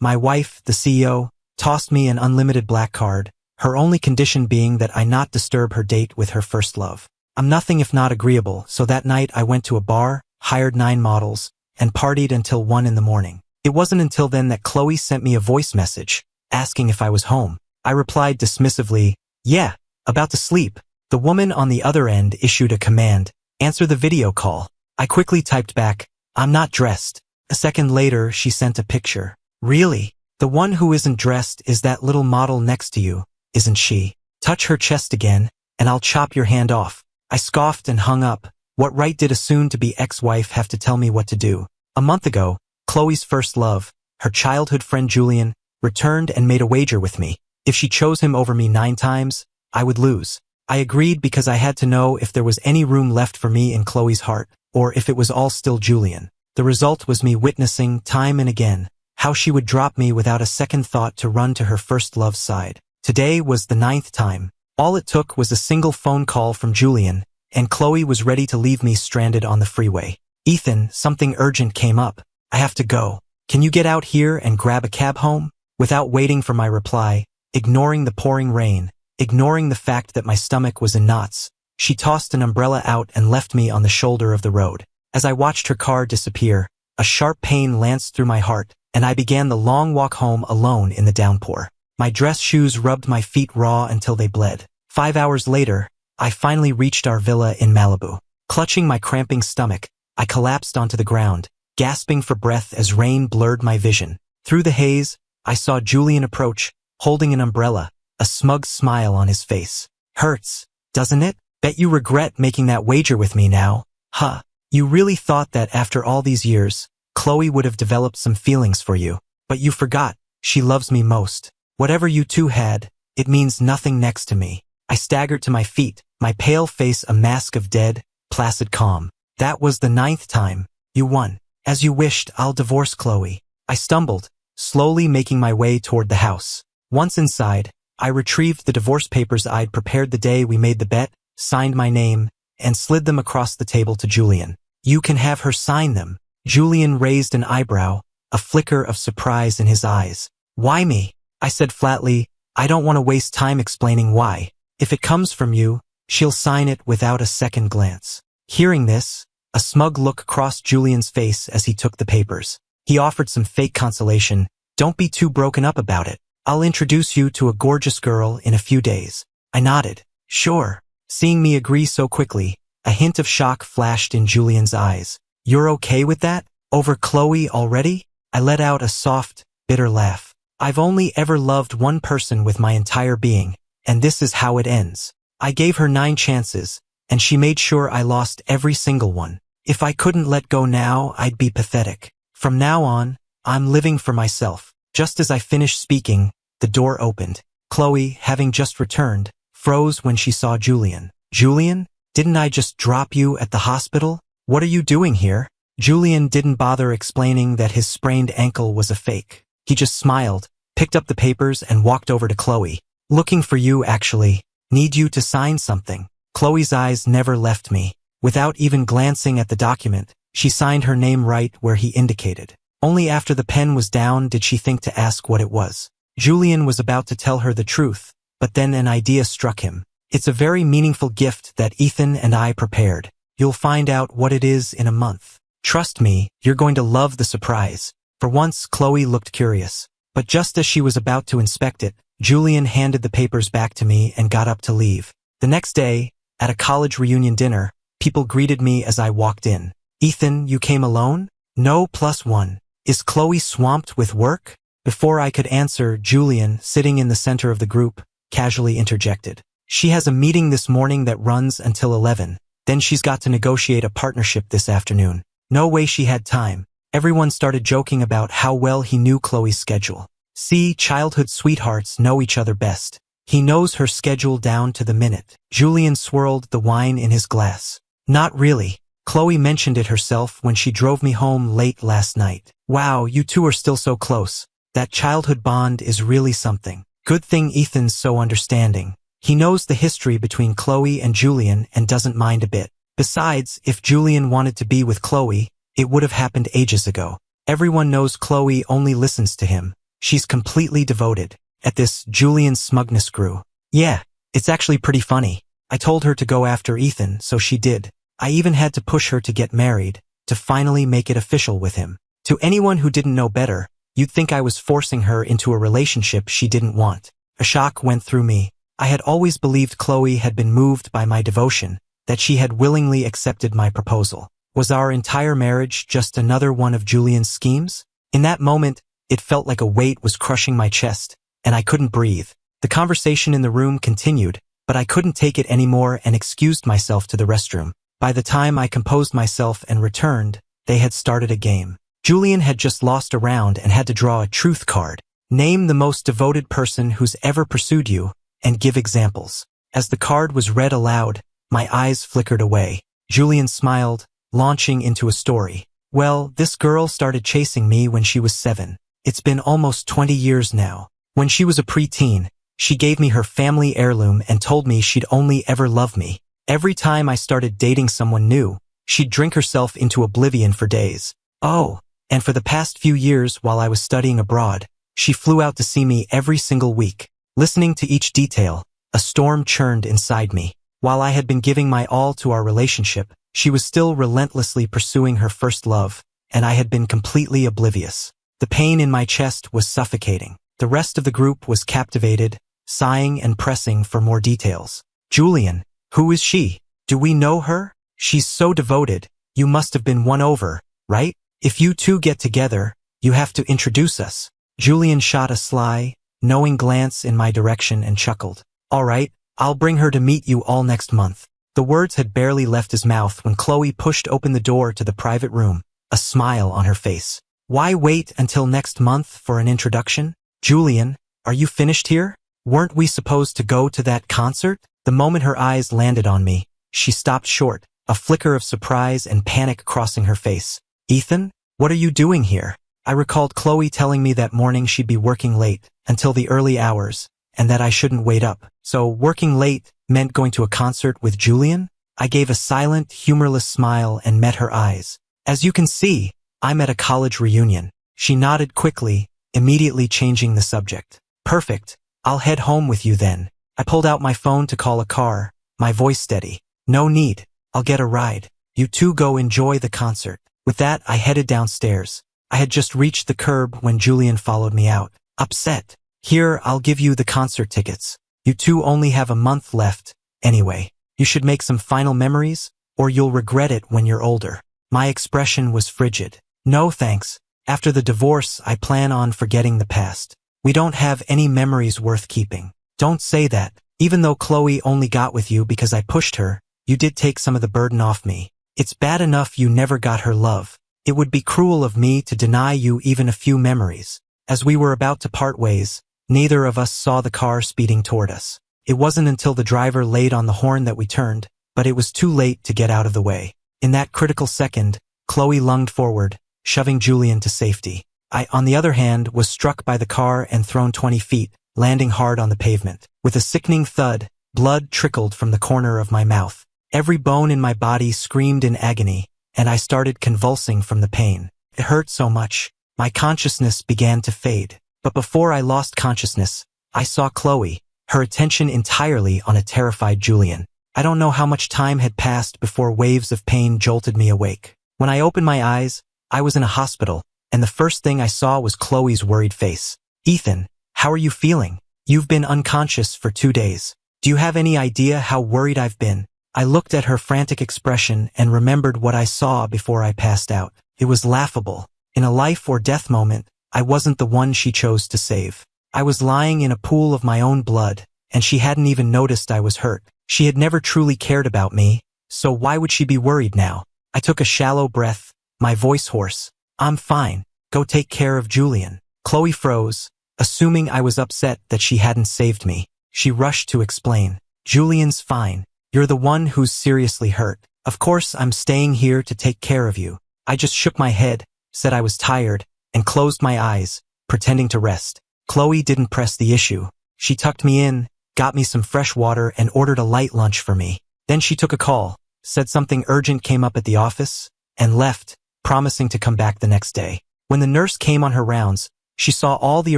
My wife, the CEO, tossed me an unlimited black card, her only condition being that I not disturb her date with her first love. I'm nothing if not agreeable, so that night I went to a bar, hired 9 models, and partied until 1 in the morning. It wasn't until then that Chloe sent me a voice message, asking if I was home. I replied dismissively, "Yeah, about to sleep." The woman on the other end issued a command, "Answer the video call." I quickly typed back, "I'm not dressed." A second later, she sent a picture. "Really? The one who isn't dressed is that little model next to you, isn't she? Touch her chest again, and I'll chop your hand off." I scoffed and hung up. What right did a soon-to-be ex-wife have to tell me what to do? A month ago, Chloe's first love, her childhood friend Julian, returned and made a wager with me. If she chose him over me 9 times, I would lose. I agreed because I had to know if there was any room left for me in Chloe's heart, or if it was all still Julian. The result was me witnessing, time and again, how she would drop me without a second thought to run to her first love's side. Today was the 9th time. All it took was a single phone call from Julian, and Chloe was ready to leave me stranded on the freeway. "Ethan, something urgent came up. I have to go. Can you get out here and grab a cab home?" Without waiting for my reply, ignoring the pouring rain, ignoring the fact that my stomach was in knots, she tossed an umbrella out and left me on the shoulder of the road. As I watched her car disappear, a sharp pain lanced through my heart, and I began the long walk home alone in the downpour. My dress shoes rubbed my feet raw until they bled. 5 hours later, I finally reached our villa in Malibu. Clutching my cramping stomach, I collapsed onto the ground, gasping for breath as rain blurred my vision. Through the haze, I saw Julian approach, holding an umbrella, a smug smile on his face. "Hurts, doesn't it? Bet you regret making that wager with me now, huh? You really thought that after all these years, Chloe would have developed some feelings for you. But you forgot, she loves me most. Whatever you two had, it means nothing next to me." I staggered to my feet, my pale face a mask of dead, placid calm. "That was the 9th time. You won. As you wished, I'll divorce Chloe." I stumbled, slowly making my way toward the house. Once inside, I retrieved the divorce papers I'd prepared the day we made the bet, signed my name, and slid them across the table to Julian. "You can have her sign them." Julian raised an eyebrow, a flicker of surprise in his eyes. "Why me?" I said flatly, "I don't want to waste time explaining why. If it comes from you, she'll sign it without a second glance." Hearing this, a smug look crossed Julian's face as he took the papers. He offered some fake consolation. "Don't be too broken up about it. I'll introduce you to a gorgeous girl in a few days." I nodded. "Sure." Seeing me agree so quickly, a hint of shock flashed in Julian's eyes. "You're okay with that? Over Chloe already?" I let out a soft, bitter laugh. "I've only ever loved one person with my entire being, and this is how it ends. I gave her 9 chances, and she made sure I lost every single one. If I couldn't let go now, I'd be pathetic. From now on, I'm living for myself." Just as I finished speaking, the door opened. Chloe, having just returned, froze when she saw Julian. "Julian, didn't I just drop you at the hospital? What are you doing here?" Julian didn't bother explaining that his sprained ankle was a fake. He just smiled, picked up the papers, and walked over to Chloe. "Looking for you, actually. Need you to sign something." Chloe's eyes never left me. Without even glancing at the document, she signed her name right where he indicated. Only after the pen was down did she think to ask what it was. Julian was about to tell her the truth, but then an idea struck him. "It's a very meaningful gift that Ethan and I prepared. You'll find out what it is in a month. Trust me, you're going to love the surprise." For once, Chloe looked curious. But just as she was about to inspect it, Julian handed the papers back to me and got up to leave. The next day, at a college reunion dinner, people greeted me as I walked in. "Ethan, you came alone?" "No, +1. Is Chloe swamped with work?" Before I could answer, Julian, sitting in the center of the group, casually interjected. "She has a meeting this morning that runs until 11. Then she's got to negotiate a partnership this afternoon. No way she had time." Everyone started joking about how well he knew Chloe's schedule. "See, childhood sweethearts know each other best. He knows her schedule down to the minute." Julian swirled the wine in his glass. "Not really. Chloe mentioned it herself when she drove me home late last night." "Wow, you two are still so close. That childhood bond is really something. Good thing Ethan's so understanding. He knows the history between Chloe and Julian and doesn't mind a bit. Besides, if Julian wanted to be with Chloe, it would have happened ages ago. Everyone knows Chloe only listens to him, She's completely devoted. At this, Julian's smugness grew. Yeah, it's actually pretty funny. I told her to go after Ethan, so she did. I even had to push her to get married, to finally make it official with him. To anyone who didn't know better, you'd think I was forcing her into a relationship she didn't want. A shock went through me. I had always believed Chloe had been moved by my devotion, that she had willingly accepted my proposal. Was our entire marriage just another one of Julian's schemes? In that moment, it felt like a weight was crushing my chest, and I couldn't breathe. The conversation in the room continued, but I couldn't take it anymore and excused myself to the restroom. By the time I composed myself and returned, they had started a game. Julian had just lost a round and had to draw a truth card. Name the most devoted person who's ever pursued you, and give examples. As the card was read aloud, my eyes flickered away. Julian smiled, launching into a story. Well, this girl started chasing me when she was 7. It's been almost 20 years now. When she was a preteen, she gave me her family heirloom and told me she'd only ever love me. Every time I started dating someone new, she'd drink herself into oblivion for days. Oh, and for the past few years while I was studying abroad, she flew out to see me every single week. Listening to each detail, a storm churned inside me. While I had been giving my all to our relationship, she was still relentlessly pursuing her first love, and I had been completely oblivious. The pain in my chest was suffocating. The rest of the group was captivated, sighing and pressing for more details. Julian, who is she? Do we know her? She's so devoted, you must have been won over, right? If you two get together, you have to introduce us. Julian shot a sly, knowing glance in my direction and chuckled. All right, I'll bring her to meet you all next month. The words had barely left his mouth when Chloe pushed open the door to the private room, a smile on her face. Why wait until next month for an introduction? Julian, are you finished here? Weren't we supposed to go to that concert? The moment her eyes landed on me, she stopped short, a flicker of surprise and panic crossing her face. Ethan, what are you doing here? I recalled Chloe telling me that morning she'd be working late, until the early hours, and that I shouldn't wait up. So working late meant going to a concert with Julian? I gave a silent, humorless smile and met her eyes. As you can see, I'm at a college reunion. She nodded quickly, immediately changing the subject. Perfect. I'll head home with you then. I pulled out my phone to call a car, my voice steady. No need. I'll get a ride. You two go enjoy the concert. With that, I headed downstairs. I had just reached the curb when Julian followed me out. Upset. Here, I'll give you the concert tickets. You two only have a month left. Anyway, you should make some final memories, or you'll regret it when you're older. My expression was frigid. No thanks. After the divorce, I plan on forgetting the past. We don't have any memories worth keeping. Don't say that. Even though Chloe only got with you because I pushed her, you did take some of the burden off me. It's bad enough you never got her love. It would be cruel of me to deny you even a few memories. As we were about to part ways, neither of us saw the car speeding toward us. It wasn't until the driver laid on the horn that we turned, but it was too late to get out of the way. In that critical second, Chloe lunged forward, shoving Julian to safety. I, on the other hand, was struck by the car and thrown 20 feet, landing hard on the pavement. With a sickening thud, blood trickled from the corner of my mouth. Every bone in my body screamed in agony, and I started convulsing from the pain. It hurt so much. My consciousness began to fade. But before I lost consciousness, I saw Chloe, her attention entirely on a terrified Julian. I don't know how much time had passed before waves of pain jolted me awake. When I opened my eyes, I was in a hospital, and the first thing I saw was Chloe's worried face. Ethan, how are you feeling? You've been unconscious for 2 days. Do you have any idea how worried I've been? I looked at her frantic expression and remembered what I saw before I passed out. It was laughable. In a life or death moment, I wasn't the one she chose to save. I was lying in a pool of my own blood, and she hadn't even noticed I was hurt. She had never truly cared about me, so why would she be worried now? I took a shallow breath, my voice hoarse. I'm fine. Go take care of Julian. Chloe froze, assuming I was upset that she hadn't saved me. She rushed to explain. Julian's fine. You're the one who's seriously hurt. Of course, I'm staying here to take care of you. I just shook my head, said I was tired, and closed my eyes, pretending to rest. Chloe didn't press the issue. She tucked me in, got me some fresh water, and ordered a light lunch for me. Then she took a call, said something urgent came up at the office, and left, promising to come back the next day. When the nurse came on her rounds, She saw all the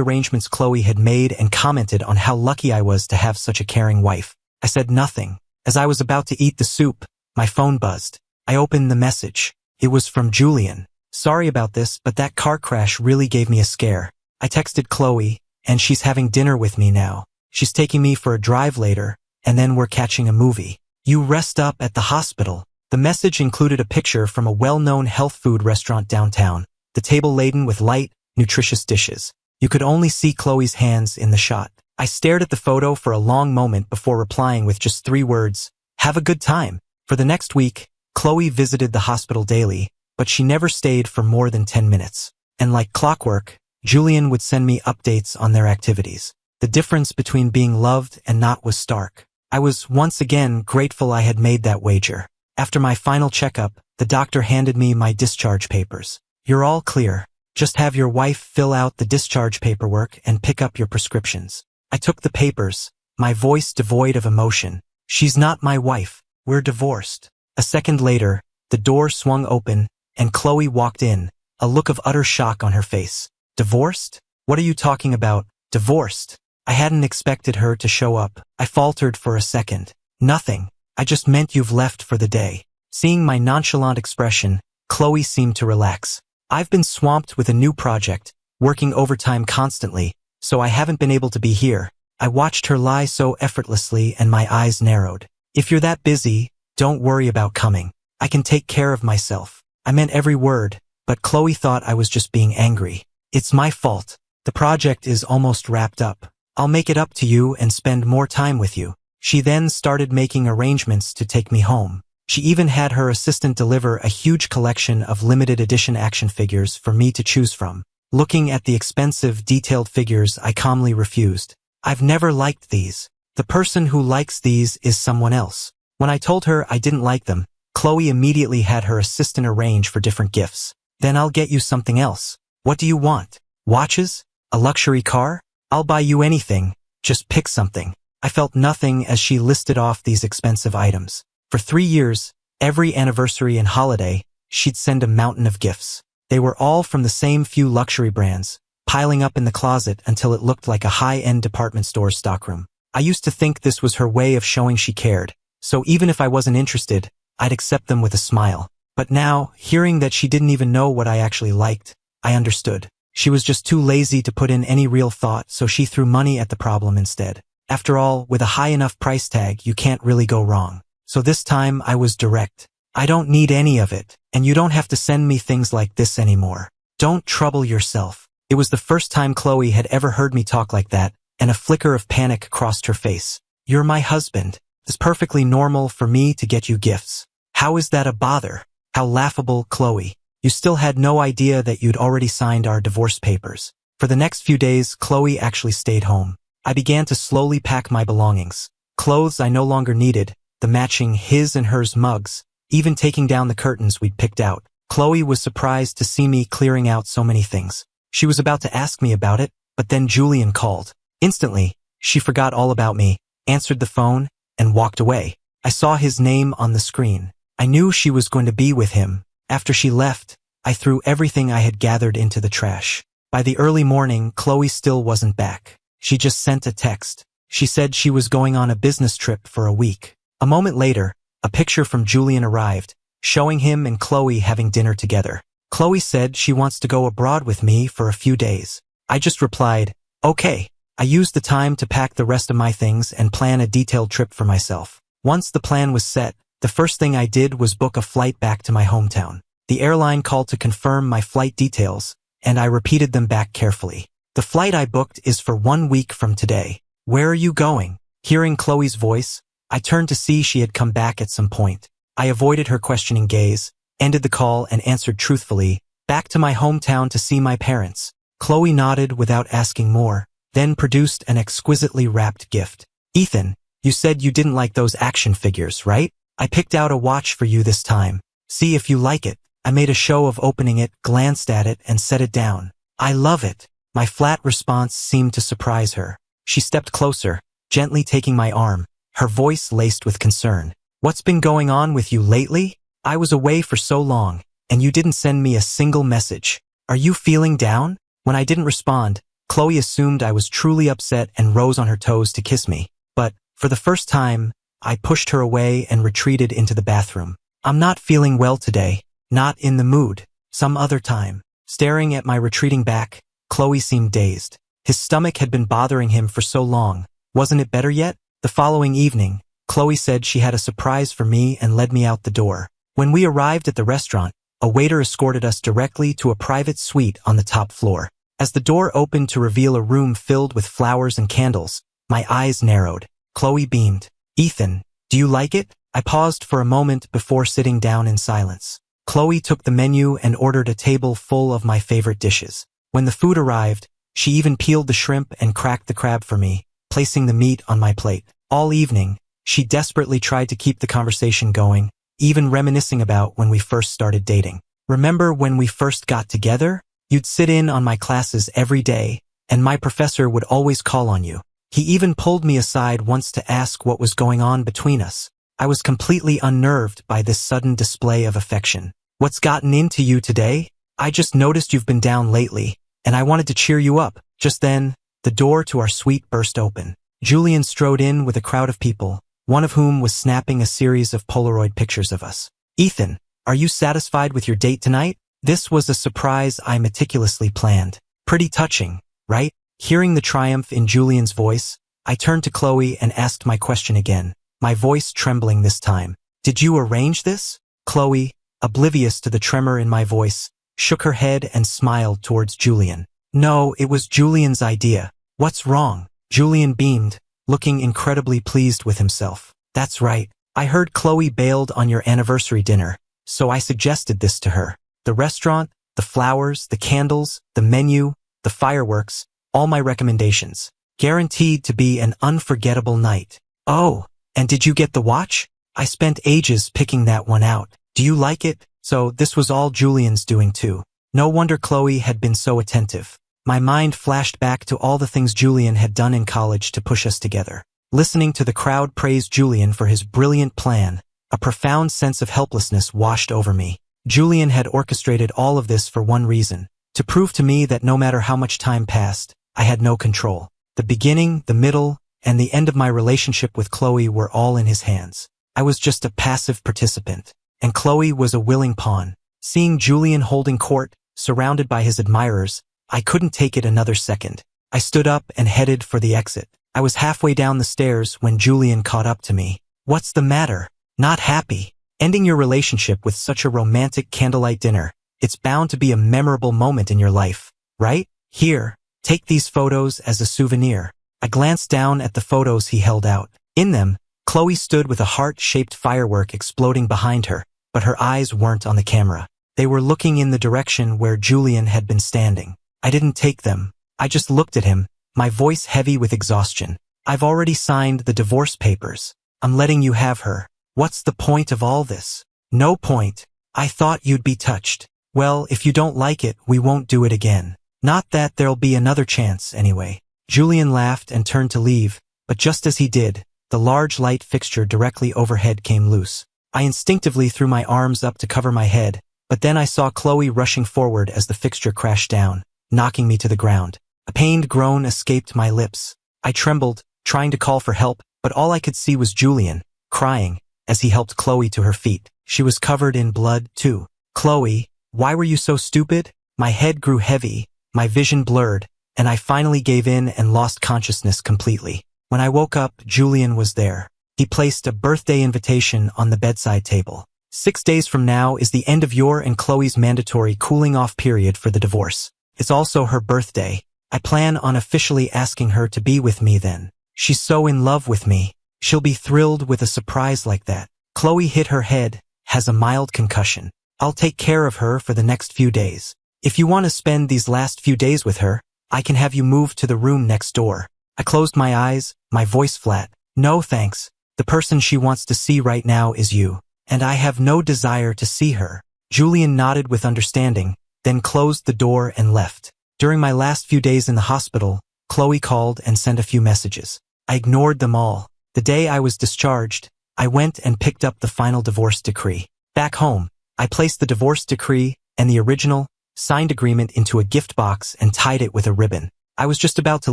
arrangements Chloe had made and commented on how lucky I was to have such a caring wife. I said nothing. As I was about to eat the soup, my phone buzzed. I opened the message. It was from Julian. Sorry about this, but that car crash really gave me a scare. I texted Chloe, and she's having dinner with me now. She's taking me for a drive later, and then we're catching a movie. You rest up at the hospital. The message included a picture from a well-known health food restaurant downtown, the table laden with light, nutritious dishes. You could only see Chloe's hands in the shot. I stared at the photo for a long moment before replying with just 3 words, "Have a good time." For the next week, Chloe visited the hospital daily, but she never stayed for more than 10 minutes. And like clockwork, Julian would send me updates on their activities. The difference between being loved and not was stark. I was once again grateful I had made that wager. After my final checkup, the doctor handed me my discharge papers. "You're all clear. Just have your wife fill out the discharge paperwork and pick up your prescriptions." I took the papers, my voice devoid of emotion. "She's not my wife. We're divorced." A second later, the door swung open, and Chloe walked in, a look of utter shock on her face. "Divorced? What are you talking about? Divorced?" I hadn't expected her to show up. I faltered for a second. "Nothing. I just meant you've left for the day." Seeing my nonchalant expression, Chloe seemed to relax. "I've been swamped with a new project, working overtime constantly, so I haven't been able to be here." I watched her lie so effortlessly and my eyes narrowed. "If you're that busy, don't worry about coming. I can take care of myself." I meant every word, but Chloe thought I was just being angry. "It's my fault. The project is almost wrapped up. I'll make it up to you and spend more time with you." She then started making arrangements to take me home. She even had her assistant deliver a huge collection of limited edition action figures for me to choose from. Looking at the expensive, detailed figures, I calmly refused. "I've never liked these. The person who likes these is someone else." When I told her I didn't like them, Chloe immediately had her assistant arrange for different gifts. "Then I'll get you something else. What do you want? Watches? A luxury car? I'll buy you anything. Just pick something." I felt nothing as she listed off these expensive items. For 3 years, every anniversary and holiday, she'd send a mountain of gifts. They were all from the same few luxury brands, piling up in the closet until it looked like a high-end department store stockroom. I used to think this was her way of showing she cared, so even if I wasn't interested, I'd accept them with a smile. But now, hearing that she didn't even know what I actually liked, I understood. She was just too lazy to put in any real thought, so she threw money at the problem instead. After all, with a high enough price tag, you can't really go wrong. So this time I was direct. "I don't need any of it, and you don't have to send me things like this anymore. Don't trouble yourself." It was the first time Chloe had ever heard me talk like that, and a flicker of panic crossed her face. "You're my husband. It's perfectly normal for me to get you gifts. How is that a bother?" How laughable, Chloe. You still had no idea that you'd already signed our divorce papers. For the next few days, Chloe actually stayed home. I began to slowly pack my belongings. Clothes I no longer needed, the matching his and hers mugs, even taking down the curtains we'd picked out. Chloe was surprised to see me clearing out so many things. She was about to ask me about it, but then Julian called. Instantly, she forgot all about me, answered the phone, and walked away. I saw his name on the screen. I knew she was going to be with him. After she left, I threw everything I had gathered into the trash. By the early morning, Chloe still wasn't back. She just sent a text. She said she was going on a business trip for a week. A moment later, a picture from Julian arrived, showing him and Chloe having dinner together. Chloe said she wants to go abroad with me for a few days. I just replied, "Okay." I used the time to pack the rest of my things and plan a detailed trip for myself. Once the plan was set, the first thing I did was book a flight back to my hometown. The airline called to confirm my flight details, and I repeated them back carefully. "The flight I booked is for 1 week from today. Where are you going?" Hearing Chloe's voice, I turned to see she had come back at some point. I avoided her questioning gaze, ended the call, and answered truthfully, "Back to my hometown to see my parents." Chloe nodded without asking more, then produced an exquisitely wrapped gift. "Ethan, you said you didn't like those action figures, right? I picked out a watch for you this time. See if you like it." I made a show of opening it, glanced at it, and set it down. "I love it." My flat response seemed to surprise her. She stepped closer, gently taking my arm, her voice laced with concern. "What's been going on with you lately? I was away for so long, and you didn't send me a single message. Are you feeling down?" When I didn't respond, Chloe assumed I was truly upset and rose on her toes to kiss me. But, for the first time, I pushed her away and retreated into the bathroom. I'm not feeling well today. Not in the mood. Some other time. Staring at my retreating back, Chloe seemed dazed. His stomach had been bothering him for so long. Wasn't it better yet? The following evening, Chloe said she had a surprise for me and led me out the door. When we arrived at the restaurant, a waiter escorted us directly to a private suite on the top floor. As the door opened to reveal a room filled with flowers and candles, my eyes narrowed. Chloe beamed. "Ethan, do you like it?" I paused for a moment before sitting down in silence. Chloe took the menu and ordered a table full of my favorite dishes. When the food arrived, she even peeled the shrimp and cracked the crab for me, placing the meat on my plate. All evening, she desperately tried to keep the conversation going, even reminiscing about when we first started dating. "Remember when we first got together? You'd sit in on my classes every day, and my professor would always call on you. He even pulled me aside once to ask what was going on between us." I was completely unnerved by this sudden display of affection. "What's gotten into you today? I just noticed you've been down lately, and I wanted to cheer you up." Just then, the door to our suite burst open. Julian strode in with a crowd of people, one of whom was snapping a series of Polaroid pictures of us. "Ethan, are you satisfied with your date tonight?" This was a surprise I meticulously planned. Pretty touching, right? Hearing the triumph in Julian's voice, I turned to Chloe and asked my question again, my voice trembling this time. "Did you arrange this?" Chloe, oblivious to the tremor in my voice, shook her head and smiled towards Julian. "No, it was Julian's idea." "What's wrong?" Julian beamed, looking incredibly pleased with himself. "That's right. I heard Chloe bailed on your anniversary dinner, so I suggested this to her. The restaurant, the flowers, the candles, the menu, the fireworks, all my recommendations. Guaranteed to be an unforgettable night." "Oh, and did you get the watch? I spent ages picking that one out. Do you like it?" So this was all Julian's doing too. No wonder Chloe had been so attentive. My mind flashed back to all the things Julian had done in college to push us together. Listening to the crowd praise Julian for his brilliant plan, a profound sense of helplessness washed over me. Julian had orchestrated all of this for one reason, to prove to me that no matter how much time passed, I had no control. The beginning, the middle, and the end of my relationship with Chloe were all in his hands. I was just a passive participant, and Chloe was a willing pawn. Seeing Julian holding court, surrounded by his admirers, I couldn't take it another second. I stood up and headed for the exit. I was halfway down the stairs when Julian caught up to me. "What's the matter? Not happy? Ending your relationship with such a romantic candlelight dinner. It's bound to be a memorable moment in your life, right? Here, take these photos as a souvenir." I glanced down at the photos he held out. In them, Chloe stood with a heart-shaped firework exploding behind her, but her eyes weren't on the camera. They were looking in the direction where Julian had been standing. I didn't take them. I just looked at him, my voice heavy with exhaustion. "I've already signed the divorce papers. I'm letting you have her. What's the point of all this?" "No point. I thought you'd be touched." "Well, if you don't like it, we won't do it again. Not that there'll be another chance, anyway." Julian laughed and turned to leave, but just as he did, the large light fixture directly overhead came loose. I instinctively threw my arms up to cover my head, but then I saw Chloe rushing forward as the fixture crashed down, knocking me to the ground. A pained groan escaped my lips. I trembled, trying to call for help, but all I could see was Julian, crying, as he helped Chloe to her feet. She was covered in blood, too. "Chloe, why were you so stupid?" My head grew heavy, my vision blurred, and I finally gave in and lost consciousness completely. When I woke up, Julian was there. He placed a birthday invitation on the bedside table. 6 days from now is the end of your and Chloe's mandatory cooling-off period for the divorce. It's also her birthday. I plan on officially asking her to be with me then. She's so in love with me. She'll be thrilled with a surprise like that. Chloe hit her head, has a mild concussion. I'll take care of her for the next few days. If you want to spend these last few days with her, I can have you move to the room next door. I closed my eyes, my voice flat. "No thanks. The person she wants to see right now is you, and I have no desire to see her." Julian nodded with understanding, then closed the door and left. During my last few days in the hospital, Chloe called and sent a few messages. I ignored them all. The day I was discharged, I went and picked up the final divorce decree. Back home, I placed the divorce decree and the original, signed agreement into a gift box and tied it with a ribbon. I was just about to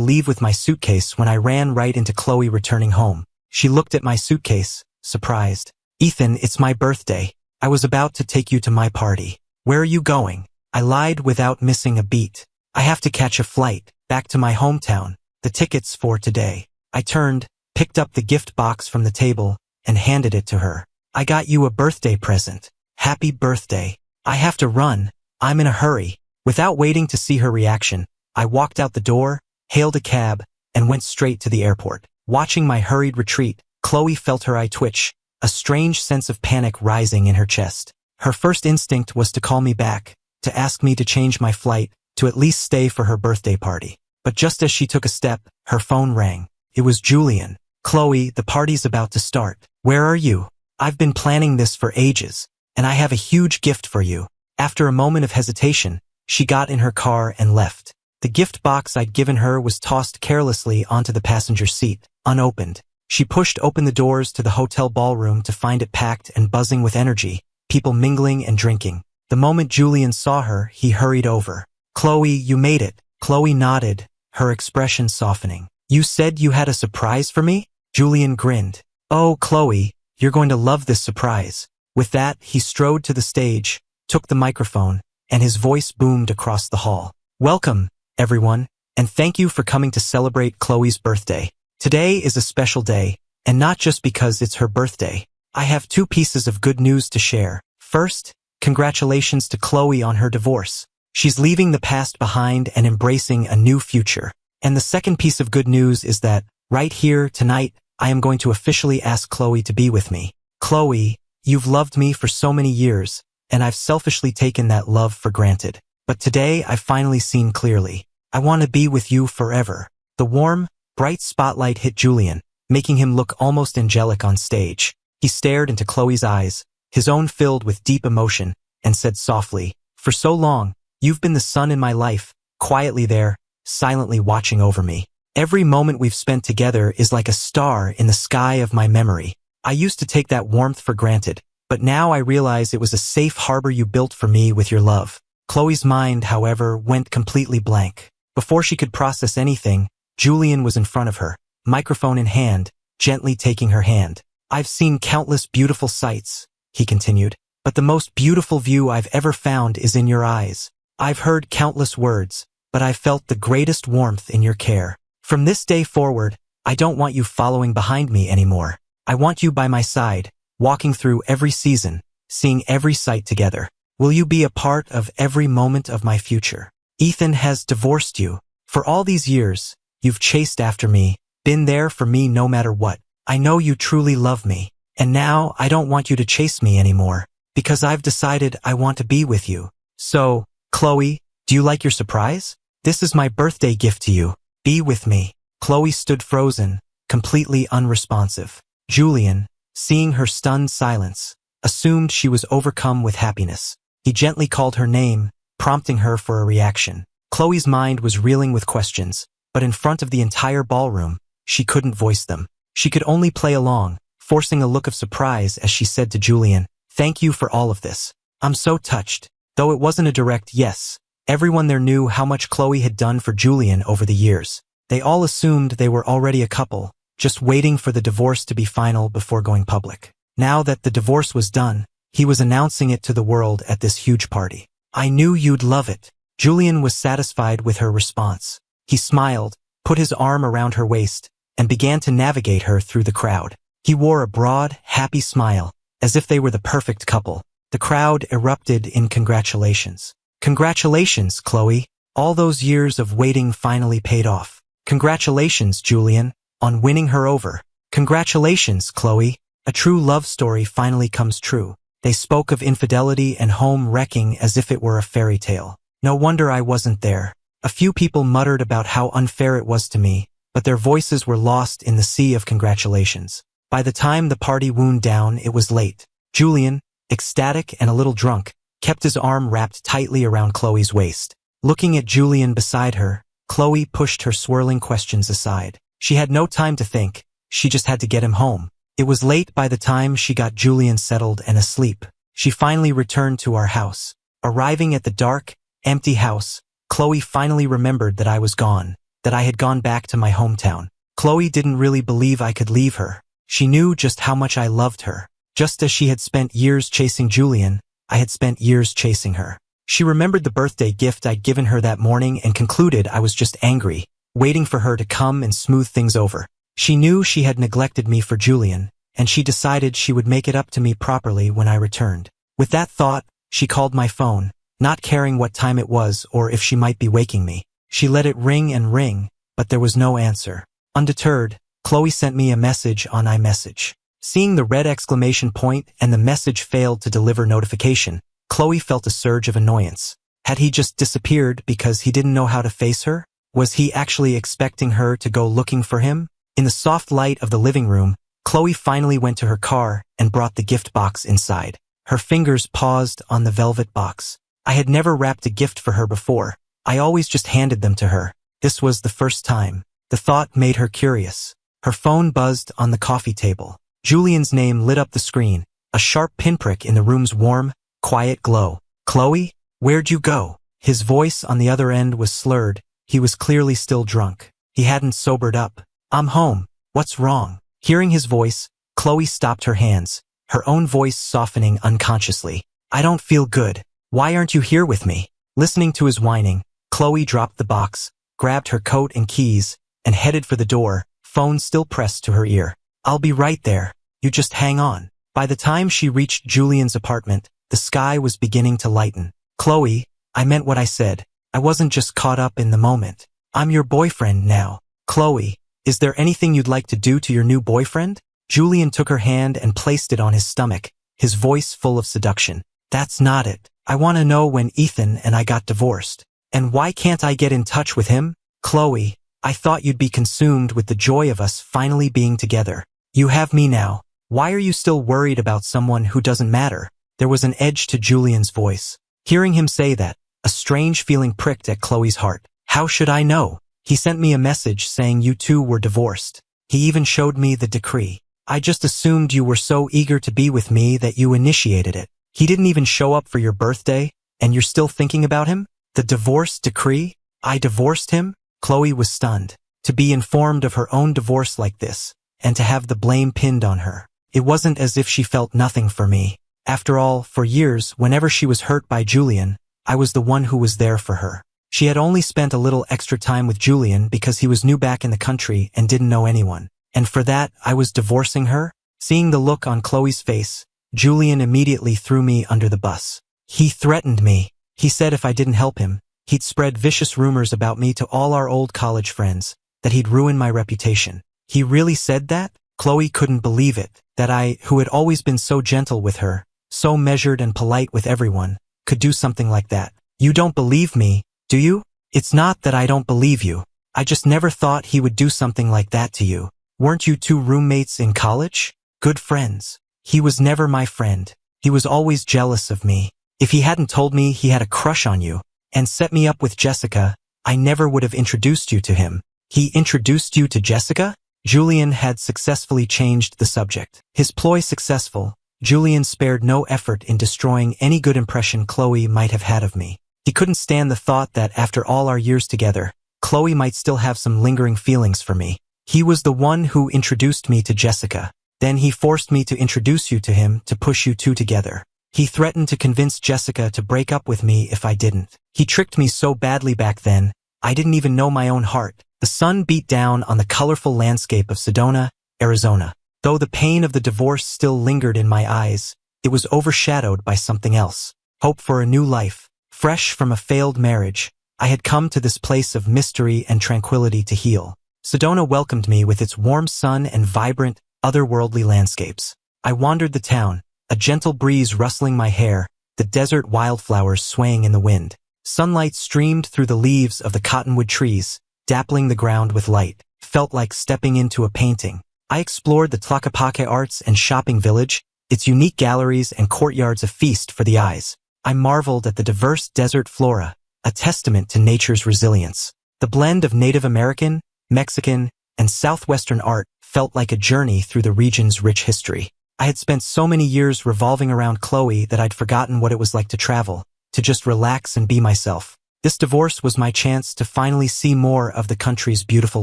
leave with my suitcase when I ran right into Chloe returning home. She looked at my suitcase, surprised. "Ethan, it's my birthday. I was about to take you to my party." "Where are you going?" I lied without missing a beat. "I have to catch a flight, back to my hometown. The tickets for today." I turned, picked up the gift box from the table, and handed it to her. "I got you a birthday present. Happy birthday." "I have to run. I'm in a hurry." Without waiting to see her reaction, I walked out the door, hailed a cab, and went straight to the airport. Watching my hurried retreat, Chloe felt her eye twitch, a strange sense of panic rising in her chest. Her first instinct was to call me back, to ask me to change my flight, to at least stay for her birthday party. But just as she took a step, her phone rang. It was Julian. "Chloe, the party's about to start. Where are you? I've been planning this for ages, and I have a huge gift for you." After a moment of hesitation, she got in her car and left. The gift box I'd given her was tossed carelessly onto the passenger seat, unopened. She pushed open the doors to the hotel ballroom to find it packed and buzzing with energy, people mingling and drinking. The moment Julian saw her, he hurried over. "Chloe, you made it." Chloe nodded, her expression softening. "You said you had a surprise for me?" Julian grinned. "Oh, Chloe, you're going to love this surprise." With that, he strode to the stage, took the microphone, and his voice boomed across the hall. "Welcome, everyone, and thank you for coming to celebrate Chloe's birthday. Today is a special day, and not just because it's her birthday. I have two pieces of good news to share. First, congratulations to Chloe on her divorce. She's leaving the past behind and embracing a new future. And the second piece of good news is that, right here, tonight, I am going to officially ask Chloe to be with me. Chloe, you've loved me for so many years, and I've selfishly taken that love for granted. But today, I've finally seen clearly. I want to be with you forever." The warm, bright spotlight hit Julian, making him look almost angelic on stage. He stared into Chloe's eyes, his own filled with deep emotion, and said softly, "For so long, you've been the sun in my life, quietly there, silently watching over me. Every moment we've spent together is like a star in the sky of my memory. I used to take that warmth for granted, but now I realize it was a safe harbor you built for me with your love." Chloe's mind, however, went completely blank. Before she could process anything, Julian was in front of her, microphone in hand, gently taking her hand. "I've seen countless beautiful sights," he continued, "but the most beautiful view I've ever found is in your eyes. I've heard countless words, but I've felt the greatest warmth in your care. From this day forward, I don't want you following behind me anymore. I want you by my side, walking through every season, seeing every sight together. Will you be a part of every moment of my future? Ethan has divorced you. For all these years, you've chased after me, been there for me no matter what. I know you truly love me. And now I don't want you to chase me anymore, because I've decided I want to be with you. So, Chloe, do you like your surprise? This is my birthday gift to you. Be with me." Chloe stood frozen, completely unresponsive. Julian, seeing her stunned silence, assumed she was overcome with happiness. He gently called her name, prompting her for a reaction. Chloe's mind was reeling with questions, but in front of the entire ballroom, she couldn't voice them. She could only play along, forcing a look of surprise as she said to Julian, "Thank you for all of this. I'm so touched." Though it wasn't a direct yes, everyone there knew how much Chloe had done for Julian over the years. They all assumed they were already a couple, just waiting for the divorce to be final before going public. Now that the divorce was done, he was announcing it to the world at this huge party. "I knew you'd love it." Julian was satisfied with her response. He smiled, put his arm around her waist, and began to navigate her through the crowd. He wore a broad, happy smile, as if they were the perfect couple. The crowd erupted in congratulations. "Congratulations, Chloe. All those years of waiting finally paid off. Congratulations, Julian, on winning her over. Congratulations, Chloe. A true love story finally comes true." They spoke of infidelity and home wrecking as if it were a fairy tale. No wonder I wasn't there. A few people muttered about how unfair it was to me, but their voices were lost in the sea of congratulations. By the time the party wound down, it was late. Julian, ecstatic and a little drunk, kept his arm wrapped tightly around Chloe's waist. Looking at Julian beside her, Chloe pushed her swirling questions aside. She had no time to think, she just had to get him home. It was late by the time she got Julian settled and asleep. She finally returned to our house. Arriving at the dark, Empty house. Chloe finally remembered that I was gone, that I had gone back to my hometown. Chloe didn't really believe I could leave her. She knew just how much I loved her. Just as she had spent years chasing Julian, I had spent years chasing her. She remembered the birthday gift I'd given her that morning and concluded I was just angry, waiting for her to come and smooth things over. She knew she had neglected me for Julian, and she decided she would make it up to me properly when I returned. With that thought, she called my phone, not caring what time it was or if she might be waking me. She let it ring and ring, but there was no answer. Undeterred, Chloe sent me a message on iMessage. Seeing the red exclamation point and the message failed to deliver notification, Chloe felt a surge of annoyance. Had he just disappeared because he didn't know how to face her? Was he actually expecting her to go looking for him? In the soft light of the living room, Chloe finally went to her car and brought the gift box inside. Her fingers paused on the velvet box. I had never wrapped a gift for her before. I always just handed them to her. This was the first time. The thought made her curious. Her phone buzzed on the coffee table. Julian's name lit up the screen, a sharp pinprick in the room's warm, quiet glow. Chloe? Where'd you go? His voice on the other end was slurred. He was clearly still drunk. He hadn't sobered up. I'm home. What's wrong? Hearing his voice, Chloe stopped her hands, her own voice softening unconsciously. I don't feel good. Why aren't you here with me? Listening to his whining, Chloe dropped the box, grabbed her coat and keys, and headed for the door, phone still pressed to her ear. I'll be right there. You just hang on. By the time she reached Julian's apartment, the sky was beginning to lighten. Chloe, I meant what I said. I wasn't just caught up in the moment. I'm your boyfriend now. Chloe, is there anything you'd like to do to your new boyfriend? Julian took her hand and placed it on his stomach, his voice full of seduction. That's not it. I want to know when Ethan and I got divorced. And why can't I get in touch with him? Chloe, I thought you'd be consumed with the joy of us finally being together. You have me now. Why are you still worried about someone who doesn't matter? There was an edge to Julian's voice. Hearing him say that, a strange feeling pricked at Chloe's heart. How should I know? He sent me a message saying you two were divorced. He even showed me the decree. I just assumed you were so eager to be with me that you initiated it. He didn't even show up for your birthday, and you're still thinking about him? The divorce decree? I divorced him? Chloe was stunned. To be informed of her own divorce like this, and to have the blame pinned on her. It wasn't as if she felt nothing for me. After all, for years, whenever she was hurt by Julian, I was the one who was there for her. She had only spent a little extra time with Julian because he was new back in the country and didn't know anyone. And for that, I was divorcing her? Seeing the look on Chloe's face, Julian immediately threw me under the bus. He threatened me. He said if I didn't help him, he'd spread vicious rumors about me to all our old college friends, that he'd ruin my reputation. He really said that? Chloe couldn't believe it, that I, who had always been so gentle with her, so measured and polite with everyone, could do something like that. You don't believe me, do you? It's not that I don't believe you. I just never thought he would do something like that to you. Weren't you two roommates in college? Good friends. He was never my friend. He was always jealous of me. If he hadn't told me he had a crush on you, and set me up with Jessica, I never would have introduced you to him. He introduced you to Jessica? Julian had successfully changed the subject. His ploy successful, Julian spared no effort in destroying any good impression Chloe might have had of me. He couldn't stand the thought that after all our years together, Chloe might still have some lingering feelings for me. He was the one who introduced me to Jessica. Then he forced me to introduce you to him to push you two together. He threatened to convince Jessica to break up with me if I didn't. He tricked me so badly back then, I didn't even know my own heart. The sun beat down on the colorful landscape of Sedona, Arizona. Though the pain of the divorce still lingered in my eyes, it was overshadowed by something else. Hope for a new life. Fresh from a failed marriage, I had come to this place of mystery and tranquility to heal. Sedona welcomed me with its warm sun and vibrant, otherworldly landscapes. I wandered the town, a gentle breeze rustling my hair, the desert wildflowers swaying in the wind. Sunlight streamed through the leaves of the cottonwood trees, dappling the ground with light. Felt like stepping into a painting. I explored the Tlaquepaque Arts and Shopping Village, its unique galleries and courtyards a feast for the eyes. I marveled at the diverse desert flora, a testament to nature's resilience. The blend of Native American, Mexican, and Southwestern art felt like a journey through the region's rich history. I had spent so many years revolving around Chloe that I'd forgotten what it was like to travel, to just relax and be myself. This divorce was my chance to finally see more of the country's beautiful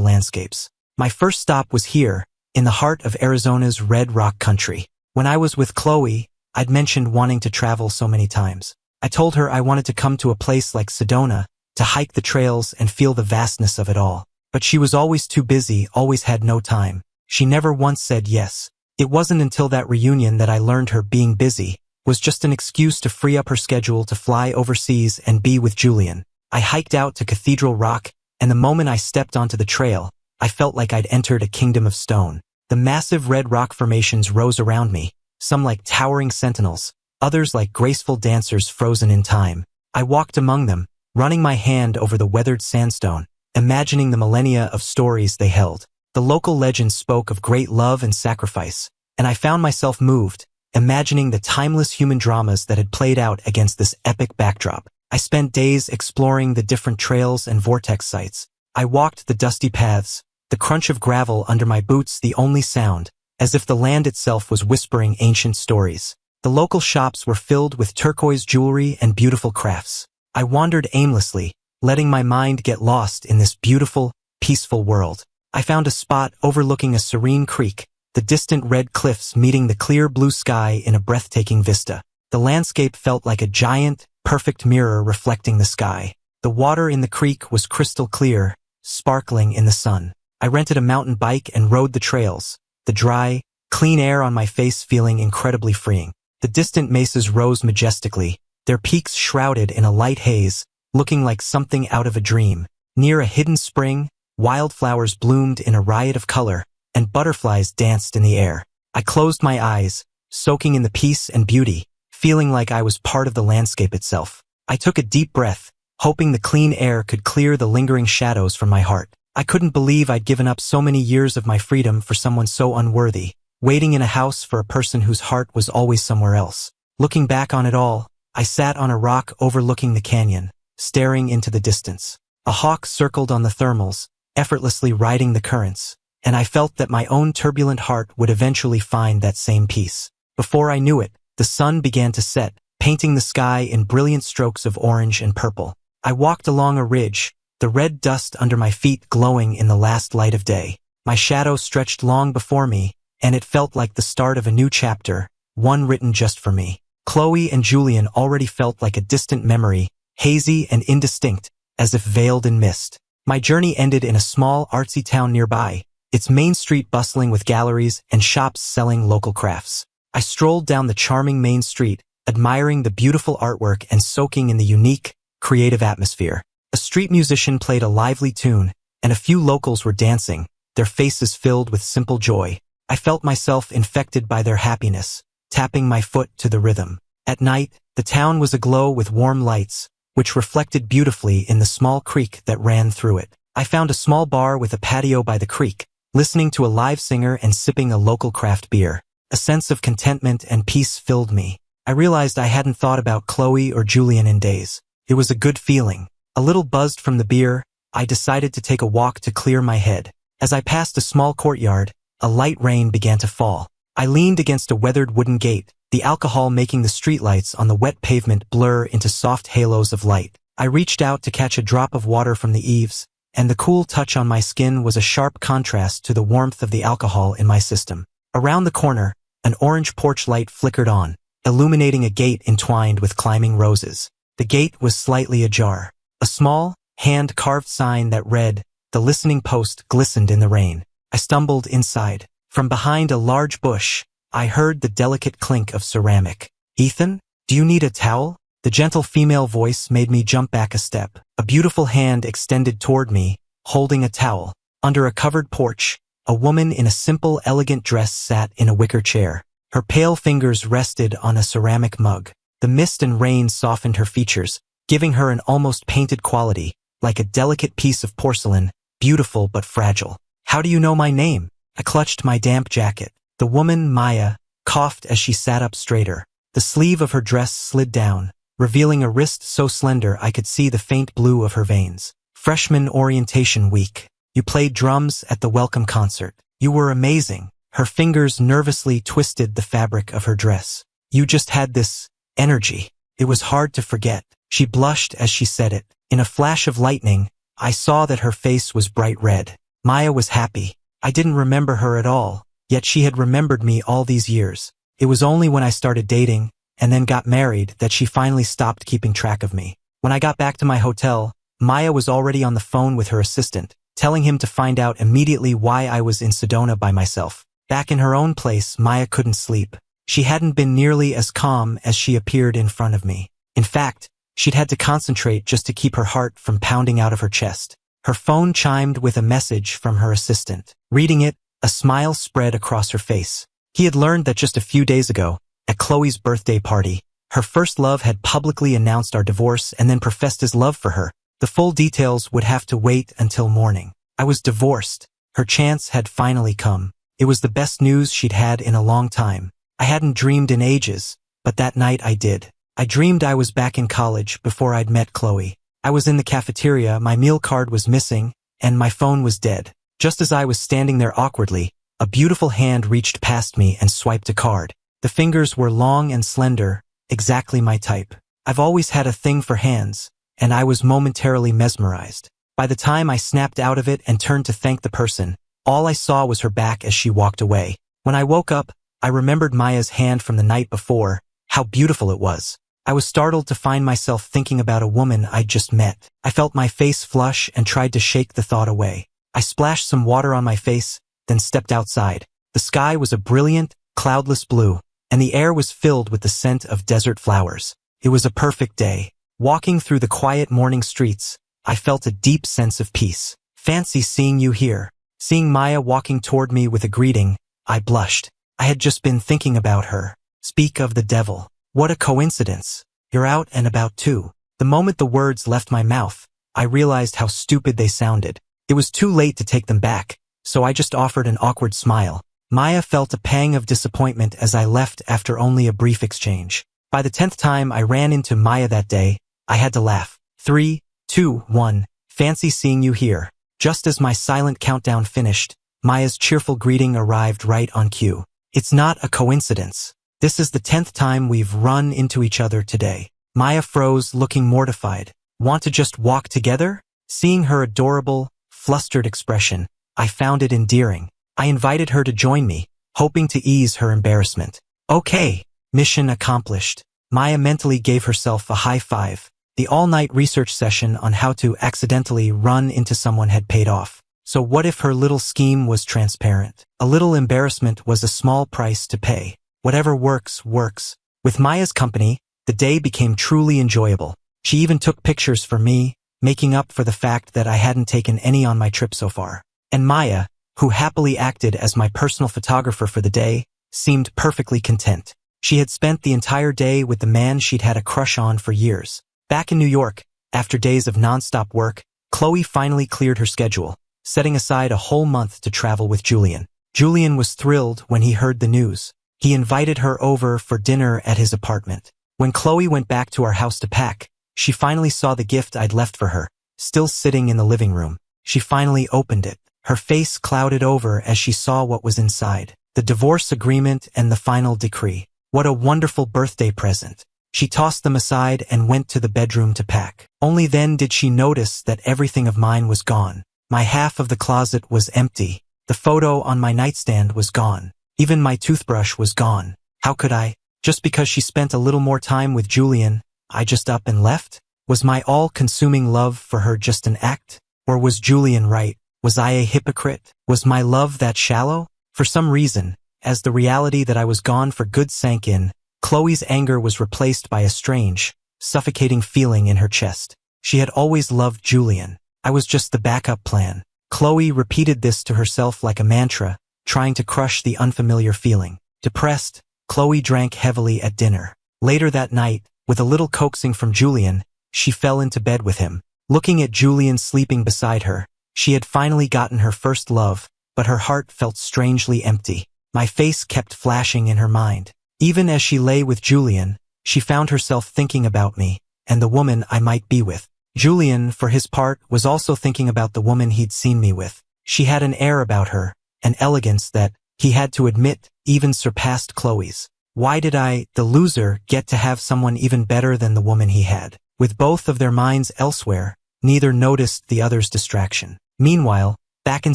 landscapes. My first stop was here, in the heart of Arizona's Red Rock country. When I was with Chloe, I'd mentioned wanting to travel so many times. I told her I wanted to come to a place like Sedona, to hike the trails and feel the vastness of it all. But she was always too busy, always had no time. She never once said yes. It wasn't until that reunion that I learned her being busy was just an excuse to free up her schedule to fly overseas and be with Julian. I hiked out to Cathedral Rock, and the moment I stepped onto the trail, I felt like I'd entered a kingdom of stone. The massive red rock formations rose around me, some like towering sentinels, others like graceful dancers frozen in time. I walked among them, running my hand over the weathered sandstone, imagining the millennia of stories they held. The local legends spoke of great love and sacrifice, and I found myself moved, imagining the timeless human dramas that had played out against this epic backdrop. I spent days exploring the different trails and vortex sites. I walked the dusty paths, the crunch of gravel under my boots the only sound, as if the land itself was whispering ancient stories. The local shops were filled with turquoise jewelry and beautiful crafts. I wandered aimlessly, letting my mind get lost in this beautiful, peaceful world. I found a spot overlooking a serene creek, the distant red cliffs meeting the clear blue sky in a breathtaking vista. The landscape felt like a giant, perfect mirror reflecting the sky. The water in the creek was crystal clear, sparkling in the sun. I rented a mountain bike and rode the trails, the dry, clean air on my face feeling incredibly freeing. The distant mesas rose majestically, their peaks shrouded in a light haze, looking like something out of a dream. Near a hidden spring, wildflowers bloomed in a riot of color, and butterflies danced in the air. I closed my eyes, soaking in the peace and beauty, feeling like I was part of the landscape itself. I took a deep breath, hoping the clean air could clear the lingering shadows from my heart. I couldn't believe I'd given up so many years of my freedom for someone so unworthy, waiting in a house for a person whose heart was always somewhere else. Looking back on it all, I sat on a rock overlooking the canyon, staring into the distance. A hawk circled on the thermals, effortlessly riding the currents, and I felt that my own turbulent heart would eventually find that same peace. Before I knew it, the sun began to set, painting the sky in brilliant strokes of orange and purple. I walked along a ridge, the red dust under my feet glowing in the last light of day. My shadow stretched long before me, and it felt like the start of a new chapter, one written just for me. Chloe and Julian already felt like a distant memory, hazy and indistinct, as if veiled in mist. My journey ended in a small, artsy town nearby, its main street bustling with galleries and shops selling local crafts. I strolled down the charming main street, admiring the beautiful artwork and soaking in the unique, creative atmosphere. A street musician played a lively tune, and a few locals were dancing, their faces filled with simple joy. I felt myself infected by their happiness, tapping my foot to the rhythm. At night, the town was aglow with warm lights, which reflected beautifully in the small creek that ran through it. I found a small bar with a patio by the creek, listening to a live singer and sipping a local craft beer. A sense of contentment and peace filled me. I realized I hadn't thought about Chloe or Julian in days. It was a good feeling. A little buzzed from the beer, I decided to take a walk to clear my head. As I passed a small courtyard, a light rain began to fall. I leaned against a weathered wooden gate, the alcohol making the streetlights on the wet pavement blur into soft halos of light. I reached out to catch a drop of water from the eaves, and the cool touch on my skin was a sharp contrast to the warmth of the alcohol in my system. Around the corner, an orange porch light flickered on, illuminating a gate entwined with climbing roses. The gate was slightly ajar. A small, hand-carved sign that read, "The Listening Post," glistened in the rain. I stumbled inside. From behind a large bush, I heard the delicate clink of ceramic. "Ethan, do you need a towel?" The gentle female voice made me jump back a step. A beautiful hand extended toward me, holding a towel. Under a covered porch, a woman in a simple, elegant dress sat in a wicker chair. Her pale fingers rested on a ceramic mug. The mist and rain softened her features, giving her an almost painted quality, like a delicate piece of porcelain, beautiful but fragile. "How do you know my name?" I clutched my damp jacket. The woman, Maya, coughed as she sat up straighter. The sleeve of her dress slid down, revealing a wrist so slender I could see the faint blue of her veins. "Freshman orientation week. You played drums at the welcome concert. You were amazing." Her fingers nervously twisted the fabric of her dress. "You just had this energy." It was hard to forget. She blushed as she said it. In a flash of lightning, I saw that her face was bright red. Maya was happy. I didn't remember her at all, yet she had remembered me all these years. It was only when I started dating, and then got married, that she finally stopped keeping track of me. When I got back to my hotel, Maya was already on the phone with her assistant, telling him to find out immediately why I was in Sedona by myself. Back in her own place, Maya couldn't sleep. She hadn't been nearly as calm as she appeared in front of me. In fact, she'd had to concentrate just to keep her heart from pounding out of her chest. Her phone chimed with a message from her assistant. Reading it, a smile spread across her face. He had learned that just a few days ago, at Chloe's birthday party, her first love had publicly announced our divorce and then professed his love for her. The full details would have to wait until morning. I was divorced. Her chance had finally come. It was the best news she'd had in a long time. I hadn't dreamed in ages, but that night I did. I dreamed I was back in college before I'd met Chloe. I was in the cafeteria, my meal card was missing, and my phone was dead. Just as I was standing there awkwardly, a beautiful hand reached past me and swiped a card. The fingers were long and slender, exactly my type. I've always had a thing for hands, and I was momentarily mesmerized. By the time I snapped out of it and turned to thank the person, all I saw was her back as she walked away. When I woke up, I remembered Maya's hand from the night before, how beautiful it was. I was startled to find myself thinking about a woman I'd just met. I felt my face flush and tried to shake the thought away. I splashed some water on my face, then stepped outside. The sky was a brilliant, cloudless blue, and the air was filled with the scent of desert flowers. It was a perfect day. Walking through the quiet morning streets, I felt a deep sense of peace. Fancy seeing you here. Seeing Maya walking toward me with a greeting, I blushed. I had just been thinking about her. Speak of the devil. What a coincidence. You're out and about too. The moment the words left my mouth, I realized how stupid they sounded. It was too late to take them back, so I just offered an awkward smile. Maya felt a pang of disappointment as I left after only a brief exchange. By the 10th time I ran into Maya that day, I had to laugh. 3, 2, 1. Fancy seeing you here. Just as my silent countdown finished, Maya's cheerful greeting arrived right on cue. It's not a coincidence. This is the 10th time we've run into each other today. Maya froze, looking mortified. Want to just walk together? Seeing her adorable, flustered expression, I found it endearing. I invited her to join me, hoping to ease her embarrassment. Okay, mission accomplished. Maya mentally gave herself a high five. The all-night research session on how to accidentally run into someone had paid off. So what if her little scheme was transparent? A little embarrassment was a small price to pay. Whatever works, works. With Maya's company, the day became truly enjoyable. She even took pictures for me, making up for the fact that I hadn't taken any on my trip so far. And Maya, who happily acted as my personal photographer for the day, seemed perfectly content. She had spent the entire day with the man she'd had a crush on for years. Back in New York, after days of non-stop work, Chloe finally cleared her schedule, setting aside a whole month to travel with Julian. Julian was thrilled when he heard the news. He invited her over for dinner at his apartment. When Chloe went back to our house to pack, she finally saw the gift I'd left for her, still sitting in the living room. She finally opened it. Her face clouded over as she saw what was inside. The divorce agreement and the final decree. What a wonderful birthday present. She tossed them aside and went to the bedroom to pack. Only then did she notice that everything of mine was gone. My half of the closet was empty. The photo on my nightstand was gone. Even my toothbrush was gone. How could I? Just because she spent a little more time with Julian, I just up and left? Was my all-consuming love for her just an act? Or was Julian right? Was I a hypocrite? Was my love that shallow? For some reason, as the reality that I was gone for good sank in, Chloe's anger was replaced by a strange, suffocating feeling in her chest. She had always loved Julian. I was just the backup plan. Chloe repeated this to herself like a mantra, trying to crush the unfamiliar feeling. Depressed, Chloe drank heavily at dinner. Later that night, with a little coaxing from Julian, she fell into bed with him. Looking at Julian sleeping beside her, she had finally gotten her first love, but her heart felt strangely empty. My face kept flashing in her mind. Even as she lay with Julian, she found herself thinking about me, and the woman I might be with. Julian, for his part, was also thinking about the woman he'd seen me with. She had an air about her, an elegance that, he had to admit, even surpassed Chloe's. Why did I, the loser, get to have someone even better than the woman he had? With both of their minds elsewhere, neither noticed the other's distraction. Meanwhile, back in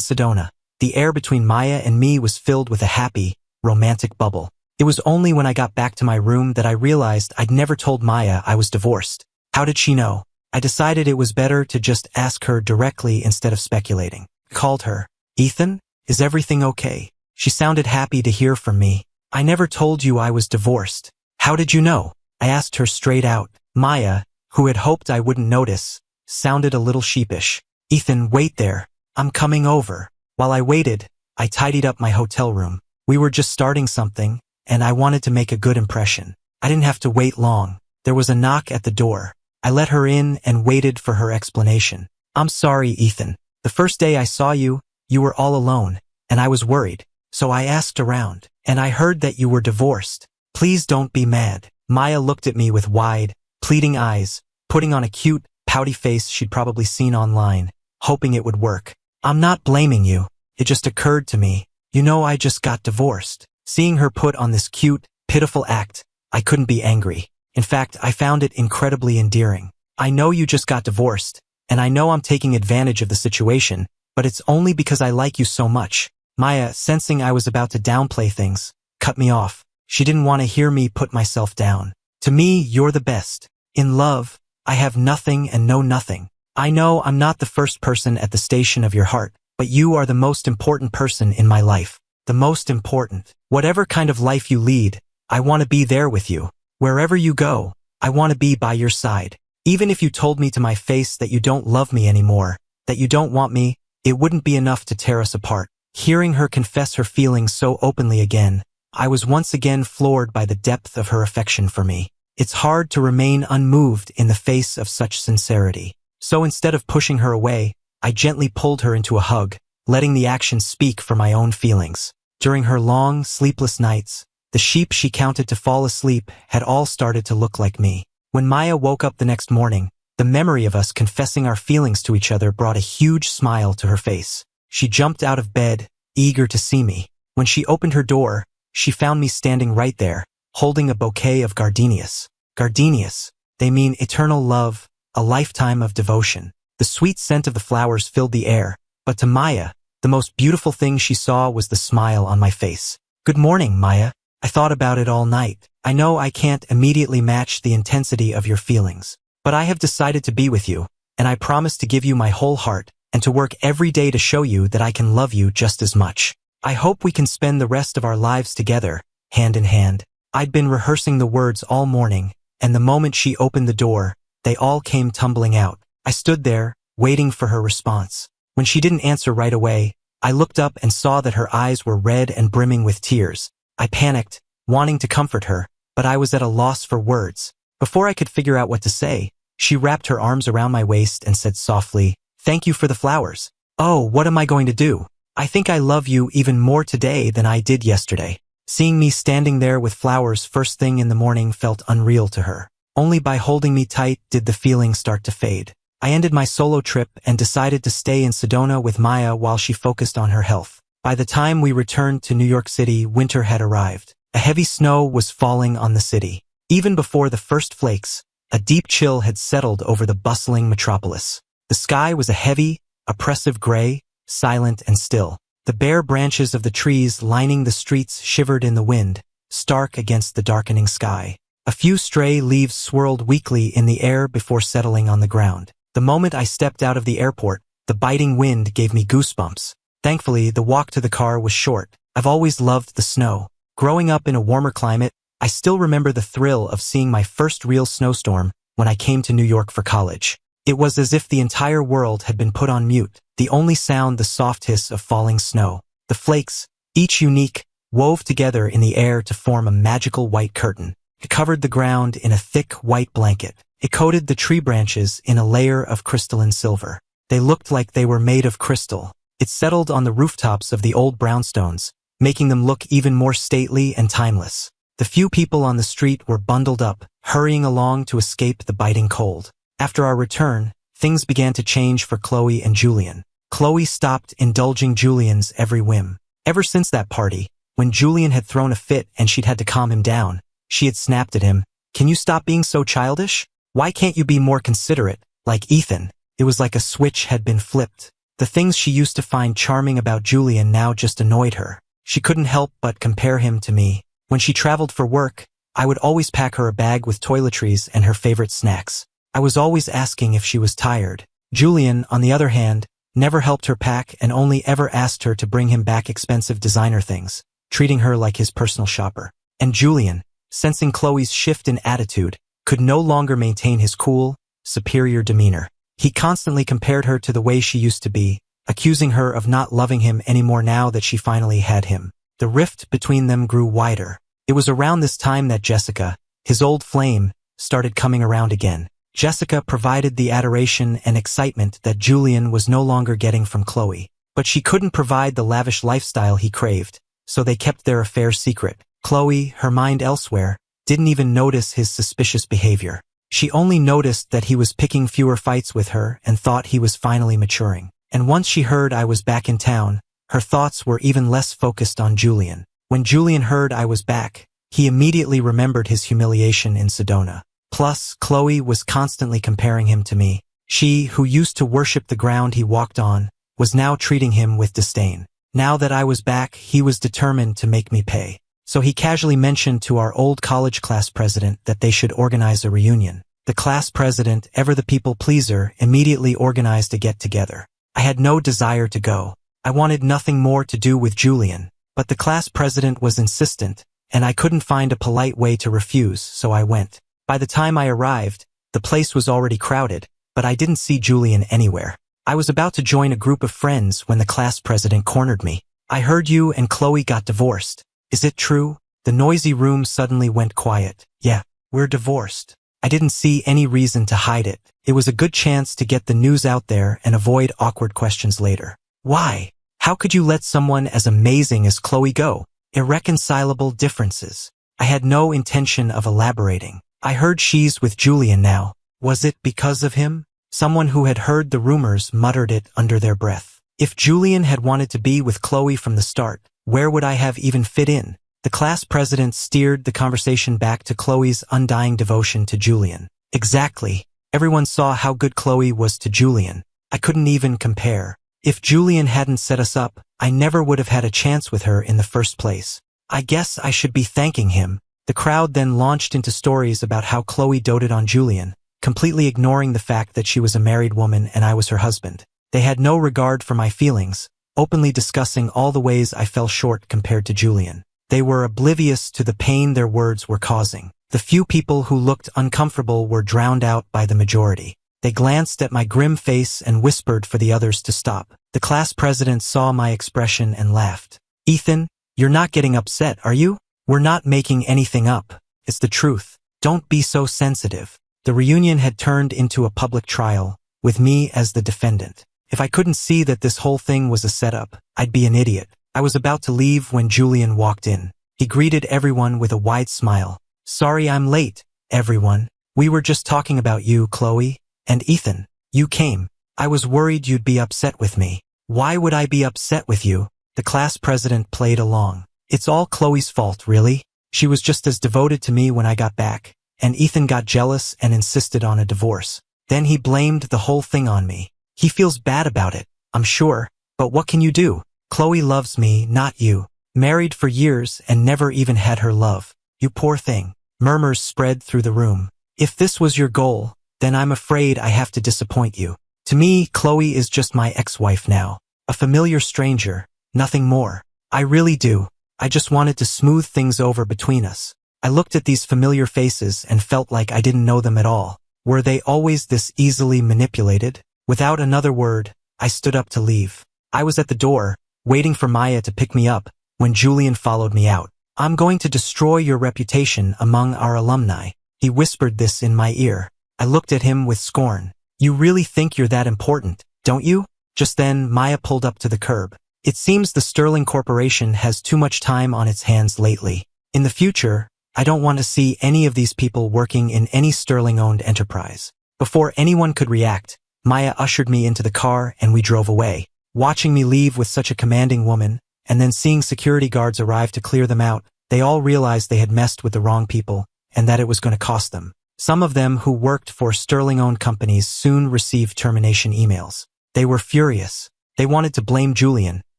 Sedona, the air between Maya and me was filled with a happy, romantic bubble. It was only when I got back to my room that I realized I'd never told Maya I was divorced. How did she know? I decided it was better to just ask her directly instead of speculating. I called her. "Ethan, is everything okay?" She sounded happy to hear from me. "I never told you I was divorced." "How did you know?" I asked her straight out. Maya, who had hoped I wouldn't notice, sounded a little sheepish. "Ethan, wait there. I'm coming over." While I waited, I tidied up my hotel room. We were just starting something, and I wanted to make a good impression. I didn't have to wait long. There was a knock at the door. I let her in and waited for her explanation. "I'm sorry, Ethan. The first day I saw you, you were all alone, and I was worried. So I asked around, and I heard that you were divorced. Please don't be mad." Maya looked at me with wide, pleading eyes, putting on a cute, pouty face she'd probably seen online, hoping it would work. "I'm not blaming you. It just occurred to me. You know, I just got divorced." Seeing her put on this cute, pitiful act, I couldn't be angry. In fact, I found it incredibly endearing. "I know you just got divorced, and I know I'm taking advantage of the situation, but it's only because I like you so much." Maya, sensing I was about to downplay things, cut me off. She didn't want to hear me put myself down. "To me, you're the best. In love, I have nothing and know nothing. I know I'm not the first person at the station of your heart, but you are the most important person in my life. The most important. Whatever kind of life you lead, I want to be there with you. Wherever you go, I want to be by your side. Even if you told me to my face that you don't love me anymore, that you don't want me, it wouldn't be enough to tear us apart." Hearing her confess her feelings so openly again, I was once again floored by the depth of her affection for me. It's hard to remain unmoved in the face of such sincerity. So instead of pushing her away, I gently pulled her into a hug, letting the action speak for my own feelings. During her long, sleepless nights, the sheep she counted to fall asleep had all started to look like me. When Maya woke up the next morning, the memory of us confessing our feelings to each other brought a huge smile to her face. She jumped out of bed, eager to see me. When she opened her door, she found me standing right there, holding a bouquet of gardenias. Gardenias. They mean eternal love, a lifetime of devotion. The sweet scent of the flowers filled the air, but to Maya, the most beautiful thing she saw was the smile on my face. "Good morning, Maya. I thought about it all night. I know I can't immediately match the intensity of your feelings, but I have decided to be with you, and I promise to give you my whole heart, and to work every day to show you that I can love you just as much. I hope we can spend the rest of our lives together, hand in hand." I'd been rehearsing the words all morning, and the moment she opened the door, they all came tumbling out. I stood there, waiting for her response. When she didn't answer right away, I looked up and saw that her eyes were red and brimming with tears. I panicked, wanting to comfort her, but I was at a loss for words. Before I could figure out what to say, she wrapped her arms around my waist and said softly, "Thank you for the flowers." "Oh, what am I going to do? I think I love you even more today than I did yesterday." Seeing me standing there with flowers first thing in the morning felt unreal to her. Only by holding me tight did the feeling start to fade. I ended my solo trip and decided to stay in Sedona with Maya while she focused on her health. By the time we returned to New York City, winter had arrived. A heavy snow was falling on the city. Even before the first flakes, a deep chill had settled over the bustling metropolis. The sky was a heavy, oppressive gray, silent and still. The bare branches of the trees lining the streets shivered in the wind, stark against the darkening sky. A few stray leaves swirled weakly in the air before settling on the ground. The moment I stepped out of the airport, the biting wind gave me goosebumps. Thankfully, the walk to the car was short. I've always loved the snow. Growing up in a warmer climate, I still remember the thrill of seeing my first real snowstorm when I came to New York for college. It was as if the entire world had been put on mute, the only sound the soft hiss of falling snow. The flakes, each unique, wove together in the air to form a magical white curtain. It covered the ground in a thick white blanket. It coated the tree branches in a layer of crystalline silver. They looked like they were made of crystal. It settled on the rooftops of the old brownstones, making them look even more stately and timeless. The few people on the street were bundled up, hurrying along to escape the biting cold. After our return, things began to change for Chloe and Julian. Chloe stopped indulging Julian's every whim. Ever since that party, when Julian had thrown a fit and she'd had to calm him down, she had snapped at him, "Can you stop being so childish? Why can't you be more considerate, like Ethan? It was like a switch had been flipped. The things she used to find charming about Julian now just annoyed her. She couldn't help but compare him to me. When she traveled for work, I would always pack her a bag with toiletries and her favorite snacks. I was always asking if she was tired. Julian, on the other hand, never helped her pack and only ever asked her to bring him back expensive designer things, treating her like his personal shopper. And Julian, sensing Chloe's shift in attitude, could no longer maintain his cool, superior demeanor. He constantly compared her to the way she used to be, accusing her of not loving him anymore now that she finally had him. The rift between them grew wider. It was around this time that Jessica, his old flame, started coming around again. Jessica provided the adoration and excitement that Julian was no longer getting from Chloe. But she couldn't provide the lavish lifestyle he craved, so they kept their affair secret. Chloe, her mind elsewhere, didn't even notice his suspicious behavior. She only noticed that he was picking fewer fights with her and thought he was finally maturing. And once she heard I was back in town, her thoughts were even less focused on Julian. When Julian heard I was back, he immediately remembered his humiliation in Sedona. Plus, Chloe was constantly comparing him to me. She, who used to worship the ground he walked on, was now treating him with disdain. Now that I was back, he was determined to make me pay. So he casually mentioned to our old college class president that they should organize a reunion. The class president, ever the people-pleaser, immediately organized a get-together. I had no desire to go. I wanted nothing more to do with Julian, but the class president was insistent, and I couldn't find a polite way to refuse, so I went. By the time I arrived, the place was already crowded, but I didn't see Julian anywhere. I was about to join a group of friends when the class president cornered me. I heard you and Chloe got divorced. Is it true? The noisy room suddenly went quiet. Yeah, we're divorced. I didn't see any reason to hide it. It was a good chance to get the news out there and avoid awkward questions later. Why? How could you let someone as amazing as Chloe go? Irreconcilable differences. I had no intention of elaborating. I heard she's with Julian now. Was it because of him? Someone who had heard the rumors muttered it under their breath. If Julian had wanted to be with Chloe from the start, where would I have even fit in? The class president steered the conversation back to Chloe's undying devotion to Julian. Exactly. Everyone saw how good Chloe was to Julian. I couldn't even compare. If Julian hadn't set us up, I never would have had a chance with her in the first place. I guess I should be thanking him. The crowd then launched into stories about how Chloe doted on Julian, completely ignoring the fact that she was a married woman and I was her husband. They had no regard for my feelings, openly discussing all the ways I fell short compared to Julian. They were oblivious to the pain their words were causing. The few people who looked uncomfortable were drowned out by the majority. They glanced at my grim face and whispered for the others to stop. The class president saw my expression and laughed. Ethan, you're not getting upset, are you? We're not making anything up. It's the truth. Don't be so sensitive. The reunion had turned into a public trial, with me as the defendant. If I couldn't see that this whole thing was a setup, I'd be an idiot. I was about to leave when Julian walked in. He greeted everyone with a wide smile. Sorry I'm late, everyone. We were just talking about you, Chloe, and Ethan. You came. I was worried you'd be upset with me. Why would I be upset with you? The class president played along. It's all Chloe's fault, really. She was just as devoted to me when I got back, and Ethan got jealous and insisted on a divorce. Then he blamed the whole thing on me. He feels bad about it, I'm sure, but what can you do? Chloe loves me, not you. Married for years and never even had her love. You poor thing. Murmurs spread through the room. If this was your goal, then I'm afraid I have to disappoint you. To me, Chloe is just my ex-wife now. A familiar stranger, nothing more. I really do. I just wanted to smooth things over between us. I looked at these familiar faces and felt like I didn't know them at all. Were they always this easily manipulated? Without another word, I stood up to leave. I was at the door, waiting for Maya to pick me up, when Julian followed me out. I'm going to destroy your reputation among our alumni. He whispered this in my ear. I looked at him with scorn. You really think you're that important, don't you? Just then, Maya pulled up to the curb. It seems the Sterling Corporation has too much time on its hands lately. In the future, I don't want to see any of these people working in any Sterling-owned enterprise. Before anyone could react, Maya ushered me into the car and we drove away. Watching me leave with such a commanding woman, and then seeing security guards arrive to clear them out, they all realized they had messed with the wrong people, and that it was going to cost them. Some of them who worked for Sterling-owned companies soon received termination emails. They were furious. They wanted to blame Julian,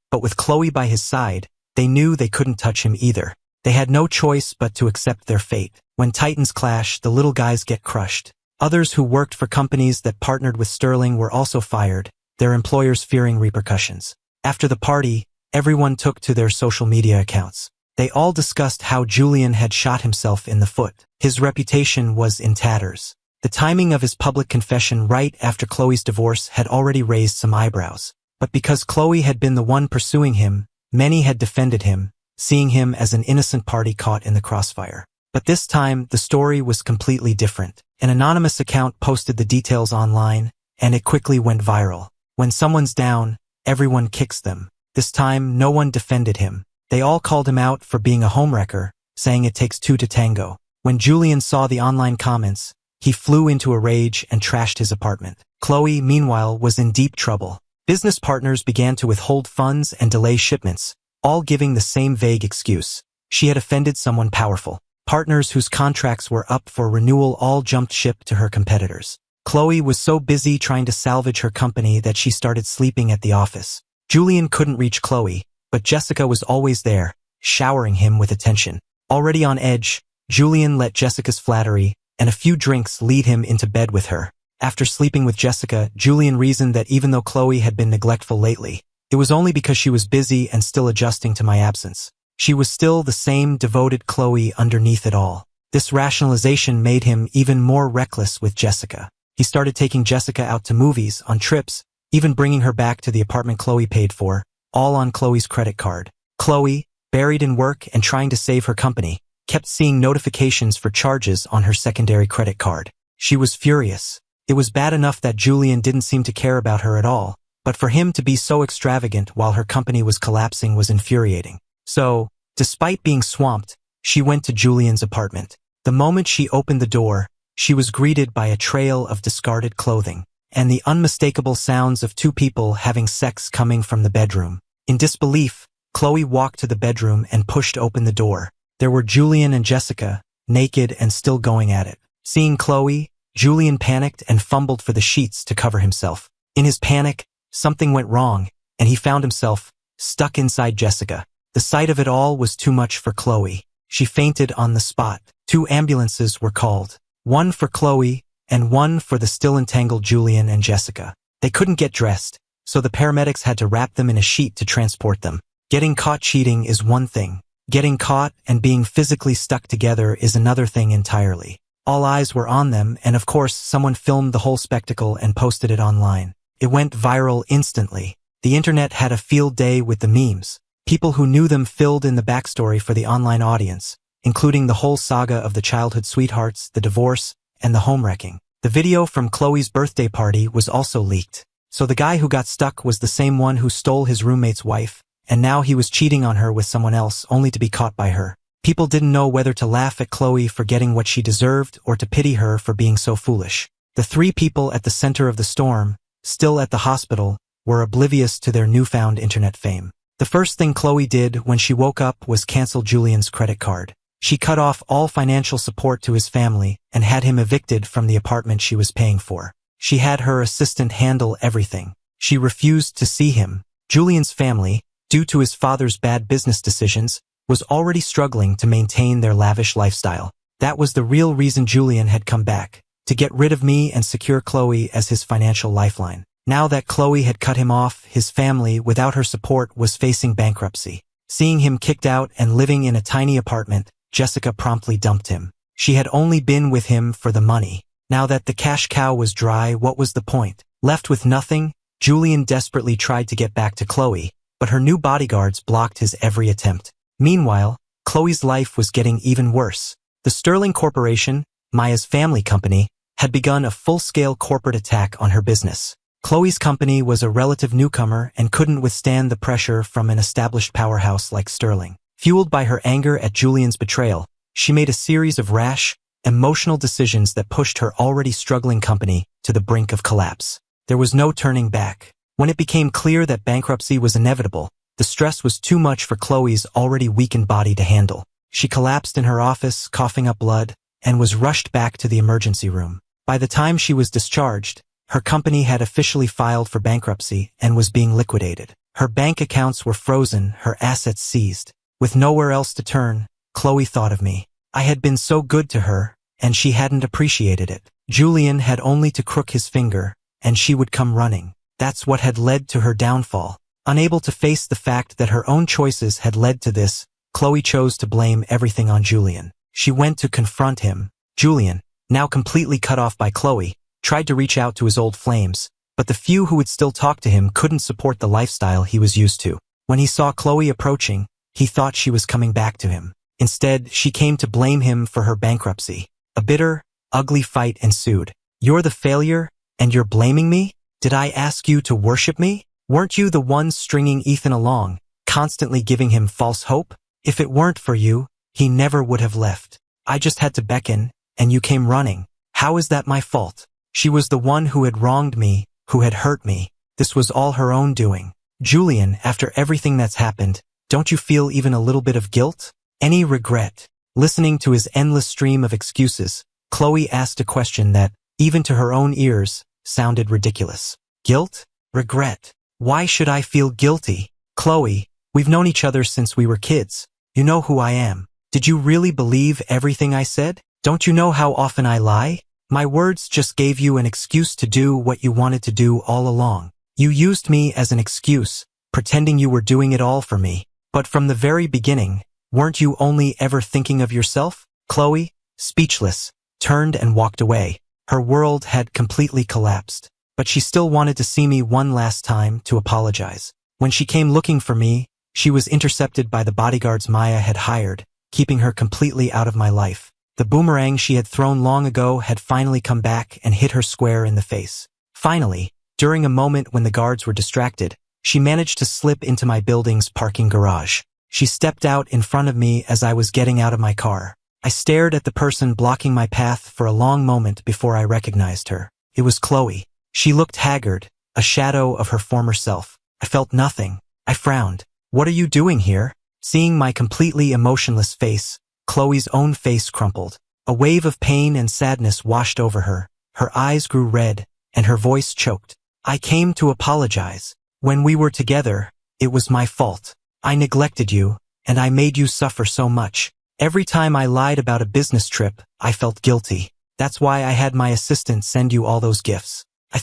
but with Chloe by his side, they knew they couldn't touch him either. They had no choice but to accept their fate. When titans clash, the little guys get crushed. Others who worked for companies that partnered with Sterling were also fired, their employers fearing repercussions. After the party, everyone took to their social media accounts. They all discussed how Julian had shot himself in the foot. His reputation was in tatters. The timing of his public confession right after Chloe's divorce had already raised some eyebrows. But because Chloe had been the one pursuing him, many had defended him, seeing him as an innocent party caught in the crossfire. But this time, the story was completely different. An anonymous account posted the details online, and it quickly went viral. When someone's down, everyone kicks them. This time, no one defended him. They all called him out for being a homewrecker, saying it takes two to tango. When Julian saw the online comments, he flew into a rage and trashed his apartment. Chloe, meanwhile, was in deep trouble. Business partners began to withhold funds and delay shipments, all giving the same vague excuse. She had offended someone powerful. Partners whose contracts were up for renewal all jumped ship to her competitors. Chloe was so busy trying to salvage her company that she started sleeping at the office. Julian couldn't reach Chloe, but Jessica was always there, showering him with attention. Already on edge, Julian let Jessica's flattery and a few drinks lead him into bed with her. After sleeping with Jessica, Julian reasoned that even though Chloe had been neglectful lately, it was only because she was busy and still adjusting to my absence. She was still the same devoted Chloe underneath it all. This rationalization made him even more reckless with Jessica. He started taking Jessica out to movies, on trips, even bringing her back to the apartment Chloe paid for, all on Chloe's credit card. Chloe, buried in work and trying to save her company, kept seeing notifications for charges on her secondary credit card. She was furious. It was bad enough that Julian didn't seem to care about her at all, but for him to be so extravagant while her company was collapsing was infuriating. So, despite being swamped, she went to Julian's apartment. The moment she opened the door, she was greeted by a trail of discarded clothing, and the unmistakable sounds of two people having sex coming from the bedroom. In disbelief, Chloe walked to the bedroom and pushed open the door. There were Julian and Jessica, naked and still going at it. Seeing Chloe, Julian panicked and fumbled for the sheets to cover himself. In his panic, something went wrong, and he found himself stuck inside Jessica. The sight of it all was too much for Chloe. She fainted on the spot. 2 ambulances were called, one for Chloe and one for the still entangled Julian and Jessica. They couldn't get dressed, so the paramedics had to wrap them in a sheet to transport them. Getting caught cheating is one thing. Getting caught and being physically stuck together is another thing entirely. All eyes were on them, and of course someone filmed the whole spectacle and posted it online. It went viral instantly. The internet had a field day with the memes. People who knew them filled in the backstory for the online audience, including the whole saga of the childhood sweethearts, the divorce, and the homewrecking. The video from Chloe's birthday party was also leaked. So the guy who got stuck was the same one who stole his roommate's wife, and now he was cheating on her with someone else only to be caught by her. People didn't know whether to laugh at Chloe for getting what she deserved or to pity her for being so foolish. The 3 people at the center of the storm, still at the hospital, were oblivious to their newfound internet fame. The first thing Chloe did when she woke up was cancel Julian's credit card. She cut off all financial support to his family and had him evicted from the apartment she was paying for. She had her assistant handle everything. She refused to see him. Julian's family, due to his father's bad business decisions, was already struggling to maintain their lavish lifestyle. That was the real reason Julian had come back, to get rid of me and secure Chloe as his financial lifeline. Now that Chloe had cut him off, his family, without her support, was facing bankruptcy. Seeing him kicked out and living in a tiny apartment, Jessica promptly dumped him. She had only been with him for the money. Now that the cash cow was dry, what was the point? Left with nothing, Julian desperately tried to get back to Chloe, but her new bodyguards blocked his every attempt. Meanwhile, Chloe's life was getting even worse. The Sterling Corporation, Maya's family company, had begun a full-scale corporate attack on her business. Chloe's company was a relative newcomer and couldn't withstand the pressure from an established powerhouse like Sterling. Fueled by her anger at Julian's betrayal, she made a series of rash, emotional decisions that pushed her already struggling company to the brink of collapse. There was no turning back. When it became clear that bankruptcy was inevitable, the stress was too much for Chloe's already weakened body to handle. She collapsed in her office, coughing up blood, and was rushed back to the emergency room. By the time she was discharged, her company had officially filed for bankruptcy and was being liquidated. Her bank accounts were frozen, her assets seized. With nowhere else to turn, Chloe thought of me. I had been so good to her, and she hadn't appreciated it. Julian had only to crook his finger, and she would come running. That's what had led to her downfall. Unable to face the fact that her own choices had led to this, Chloe chose to blame everything on Julian. She went to confront him. Julian, now completely cut off by Chloe, tried to reach out to his old flames, but the few who would still talk to him couldn't support the lifestyle he was used to. When he saw Chloe approaching, he thought she was coming back to him. Instead, she came to blame him for her bankruptcy. A bitter, ugly fight ensued. You're the failure, and you're blaming me? Did I ask you to worship me? Weren't you the one stringing Ethan along, constantly giving him false hope? If it weren't for you, he never would have left. I just had to beckon, and you came running. How is that my fault? She was the one who had wronged me, who had hurt me. This was all her own doing. Julian, after everything that's happened, don't you feel even a little bit of guilt? Any regret? Listening to his endless stream of excuses, Chloe asked a question that, even to her own ears, sounded ridiculous. Guilt? Regret? Why should I feel guilty? Chloe, we've known each other since we were kids. You know who I am. Did you really believe everything I said? Don't you know how often I lie? My words just gave you an excuse to do what you wanted to do all along. You used me as an excuse, pretending you were doing it all for me. But from the very beginning, weren't you only ever thinking of yourself? Chloe, speechless, turned and walked away. Her world had completely collapsed. But she still wanted to see me one last time to apologize. When she came looking for me, she was intercepted by the bodyguards Maya had hired, keeping her completely out of my life. The boomerang she had thrown long ago had finally come back and hit her square in the face. Finally, during a moment when the guards were distracted, she managed to slip into my building's parking garage. She stepped out in front of me as I was getting out of my car. I stared at the person blocking my path for a long moment before I recognized her. It was Chloe. She looked haggard, a shadow of her former self. I felt nothing. I frowned. What are you doing here? Seeing my completely emotionless face, Chloe's own face crumpled. A wave of pain and sadness washed over her. Her eyes grew red, and her voice choked. I came to apologize. When we were together, it was my fault. I neglected you, and I made you suffer so much. Every time I lied about a business trip, I felt guilty. That's why I had my assistant send you all those gifts. I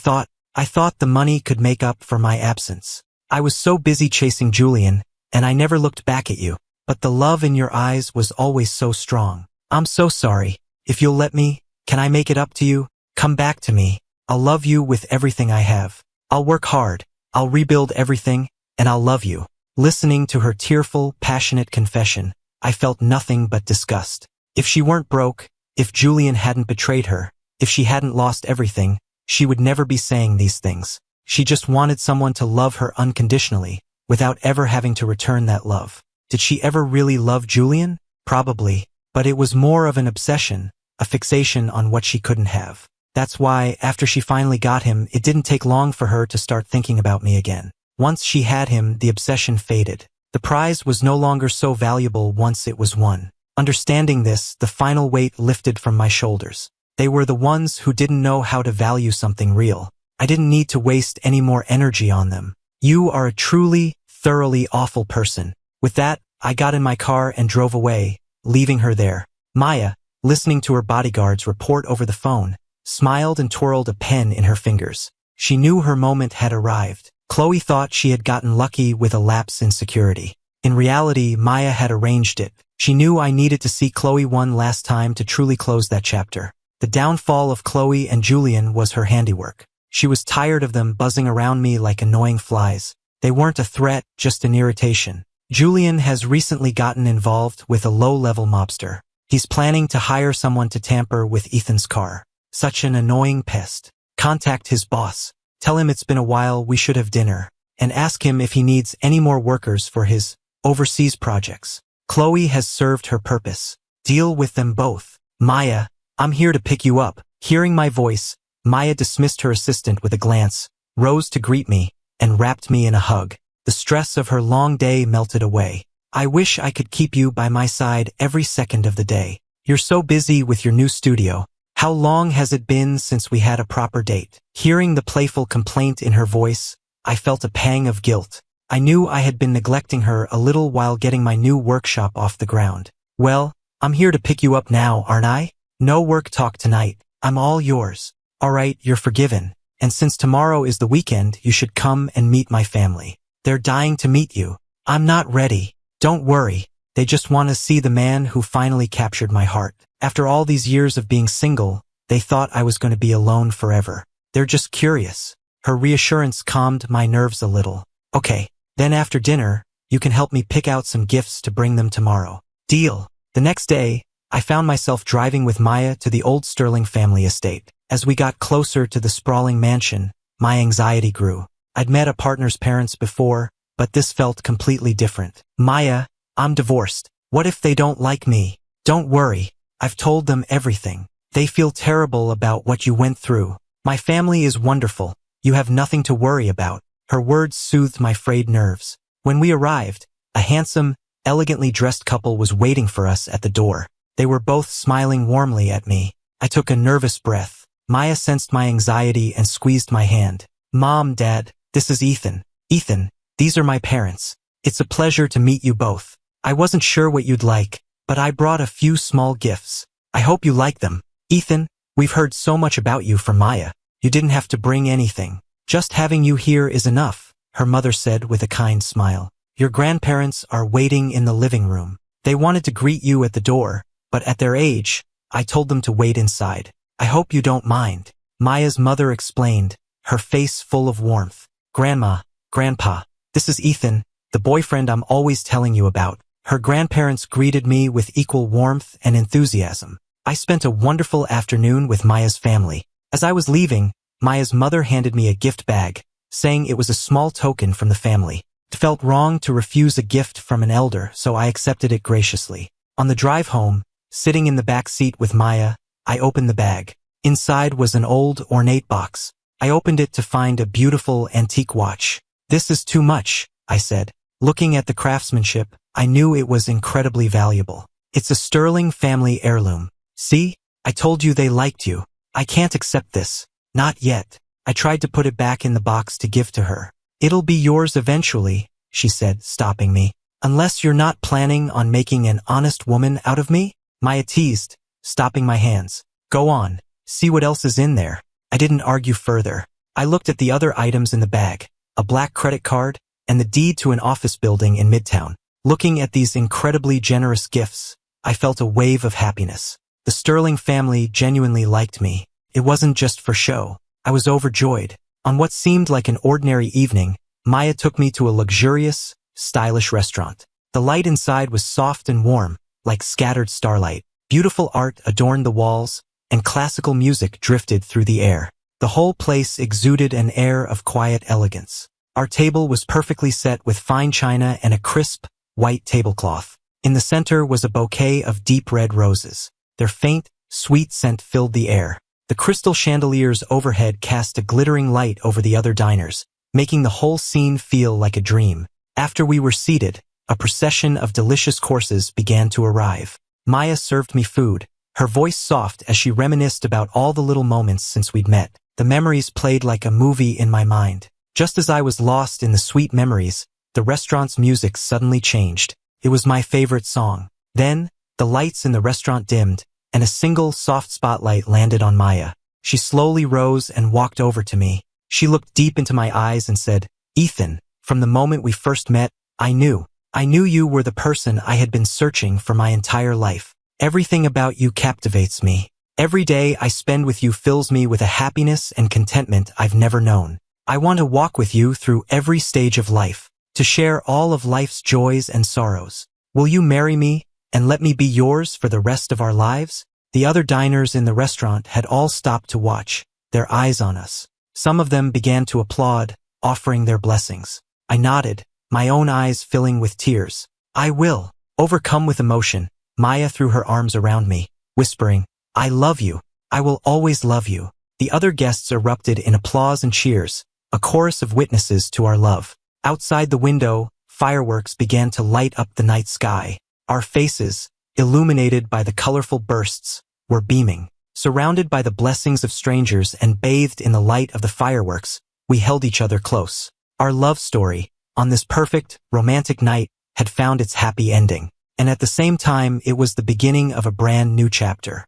thought the money could make up for my absence. I was so busy chasing Julian, and I never looked back at you. But the love in your eyes was always so strong. I'm so sorry. If you'll let me, can I make it up to you? Come back to me. I'll love you with everything I have. I'll work hard. I'll rebuild everything, and I'll love you. Listening to her tearful, passionate confession, I felt nothing but disgust. If she weren't broke, if Julian hadn't betrayed her, if she hadn't lost everything, she would never be saying these things. She just wanted someone to love her unconditionally, without ever having to return that love. Did she ever really love Julian? Probably, but it was more of an obsession, a fixation on what she couldn't have. That's why, after she finally got him, it didn't take long for her to start thinking about me again. Once she had him, the obsession faded. The prize was no longer so valuable once it was won. Understanding this, the final weight lifted from my shoulders. They were the ones who didn't know how to value something real. I didn't need to waste any more energy on them. You are a truly, thoroughly awful person. With that, I got in my car and drove away, leaving her there. Maya, listening to her bodyguard's report over the phone, smiled and twirled a pen in her fingers. She knew her moment had arrived. Chloe thought she had gotten lucky with a lapse in security. In reality, Maya had arranged it. She knew I needed to see Chloe one last time to truly close that chapter. The downfall of Chloe and Julian was her handiwork. She was tired of them buzzing around me like annoying flies. They weren't a threat, just an irritation. Julian has recently gotten involved with a low-level mobster. He's planning to hire someone to tamper with Ethan's car. Such an annoying pest. Contact his boss. Tell him it's been a while, we should have dinner. And ask him if he needs any more workers for his overseas projects. Chloe has served her purpose. Deal with them both. Maya, I'm here to pick you up. Hearing my voice, Maya dismissed her assistant with a glance, rose to greet me, and wrapped me in a hug. The stress of her long day melted away. I wish I could keep you by my side every second of the day. You're so busy with your new studio. How long has it been since we had a proper date? Hearing the playful complaint in her voice, I felt a pang of guilt. I knew I had been neglecting her a little while getting my new workshop off the ground. Well, I'm here to pick you up now, aren't I? No work talk tonight. I'm all yours. Alright, you're forgiven. And since tomorrow is the weekend, you should come and meet my family. They're dying to meet you. I'm not ready. Don't worry. They just want to see the man who finally captured my heart. After all these years of being single, they thought I was going to be alone forever. They're just curious. Her reassurance calmed my nerves a little. Okay, then after dinner, you can help me pick out some gifts to bring them tomorrow. Deal. The next day, I found myself driving with Maya to the old Sterling family estate. As we got closer to the sprawling mansion, my anxiety grew. I'd met a partner's parents before, but this felt completely different. Maya, I'm divorced. What if they don't like me? Don't worry. I've told them everything. They feel terrible about what you went through. My family is wonderful. You have nothing to worry about. Her words soothed my frayed nerves. When we arrived, a handsome, elegantly dressed couple was waiting for us at the door. They were both smiling warmly at me. I took a nervous breath. Maya sensed my anxiety and squeezed my hand. Mom, Dad, this is Ethan. Ethan, these are my parents. It's a pleasure to meet you both. I wasn't sure what you'd like, but I brought a few small gifts. I hope you like them. Ethan, we've heard so much about you from Maya. You didn't have to bring anything. Just having you here is enough, her mother said with a kind smile. Your grandparents are waiting in the living room. They wanted to greet you at the door, but at their age, I told them to wait inside. I hope you don't mind. Maya's mother explained, her face full of warmth. Grandma, Grandpa, this is Ethan, the boyfriend I'm always telling you about. Her grandparents greeted me with equal warmth and enthusiasm. I spent a wonderful afternoon with Maya's family. As I was leaving, Maya's mother handed me a gift bag, saying it was a small token from the family. It felt wrong to refuse a gift from an elder, so I accepted it graciously. On the drive home, sitting in the back seat with Maya, I opened the bag. Inside was an old, ornate box. I opened it to find a beautiful antique watch. This is too much, I said. Looking at the craftsmanship, I knew it was incredibly valuable. It's a Sterling family heirloom. See? I told you they liked you. I can't accept this. Not yet. I tried to put it back in the box to give to her. It'll be yours eventually, she said, stopping me. Unless you're not planning on making an honest woman out of me? Maya teased, stopping my hands. Go on. See what else is in there. I didn't argue further. I looked at the other items in the bag, a black credit card, and the deed to an office building in Midtown. Looking at these incredibly generous gifts, I felt a wave of happiness. The Sterling family genuinely liked me. It wasn't just for show. I was overjoyed. On what seemed like an ordinary evening, Maya took me to a luxurious, stylish restaurant. The light inside was soft and warm, like scattered starlight. Beautiful art adorned the walls, and classical music drifted through the air. The whole place exuded an air of quiet elegance. Our table was perfectly set with fine china and a crisp, white tablecloth. In the center was a bouquet of deep red roses. Their faint, sweet scent filled the air. The crystal chandeliers overhead cast a glittering light over the other diners, making the whole scene feel like a dream. After we were seated, a procession of delicious courses began to arrive. Maya served me food, her voice soft as she reminisced about all the little moments since we'd met. The memories played like a movie in my mind. Just as I was lost in the sweet memories, the restaurant's music suddenly changed. It was my favorite song. Then, the lights in the restaurant dimmed, and a single soft spotlight landed on Maya. She slowly rose and walked over to me. She looked deep into my eyes and said, Ethan, from the moment we first met, I knew you were the person I had been searching for my entire life. Everything about you captivates me. Every day I spend with you fills me with a happiness and contentment I've never known. I want to walk with you through every stage of life, to share all of life's joys and sorrows. Will you marry me and let me be yours for the rest of our lives? The other diners in the restaurant had all stopped to watch, their eyes on us. Some of them began to applaud, offering their blessings. I nodded, my own eyes filling with tears. I will. Overcome with emotion, Maya threw her arms around me, whispering, I love you. I will always love you. The other guests erupted in applause and cheers, a chorus of witnesses to our love. Outside the window, fireworks began to light up the night sky. Our faces, illuminated by the colorful bursts, were beaming. Surrounded by the blessings of strangers and bathed in the light of the fireworks, we held each other close. Our love story, on this perfect, romantic night, had found its happy ending. And at the same time, it was the beginning of a brand new chapter.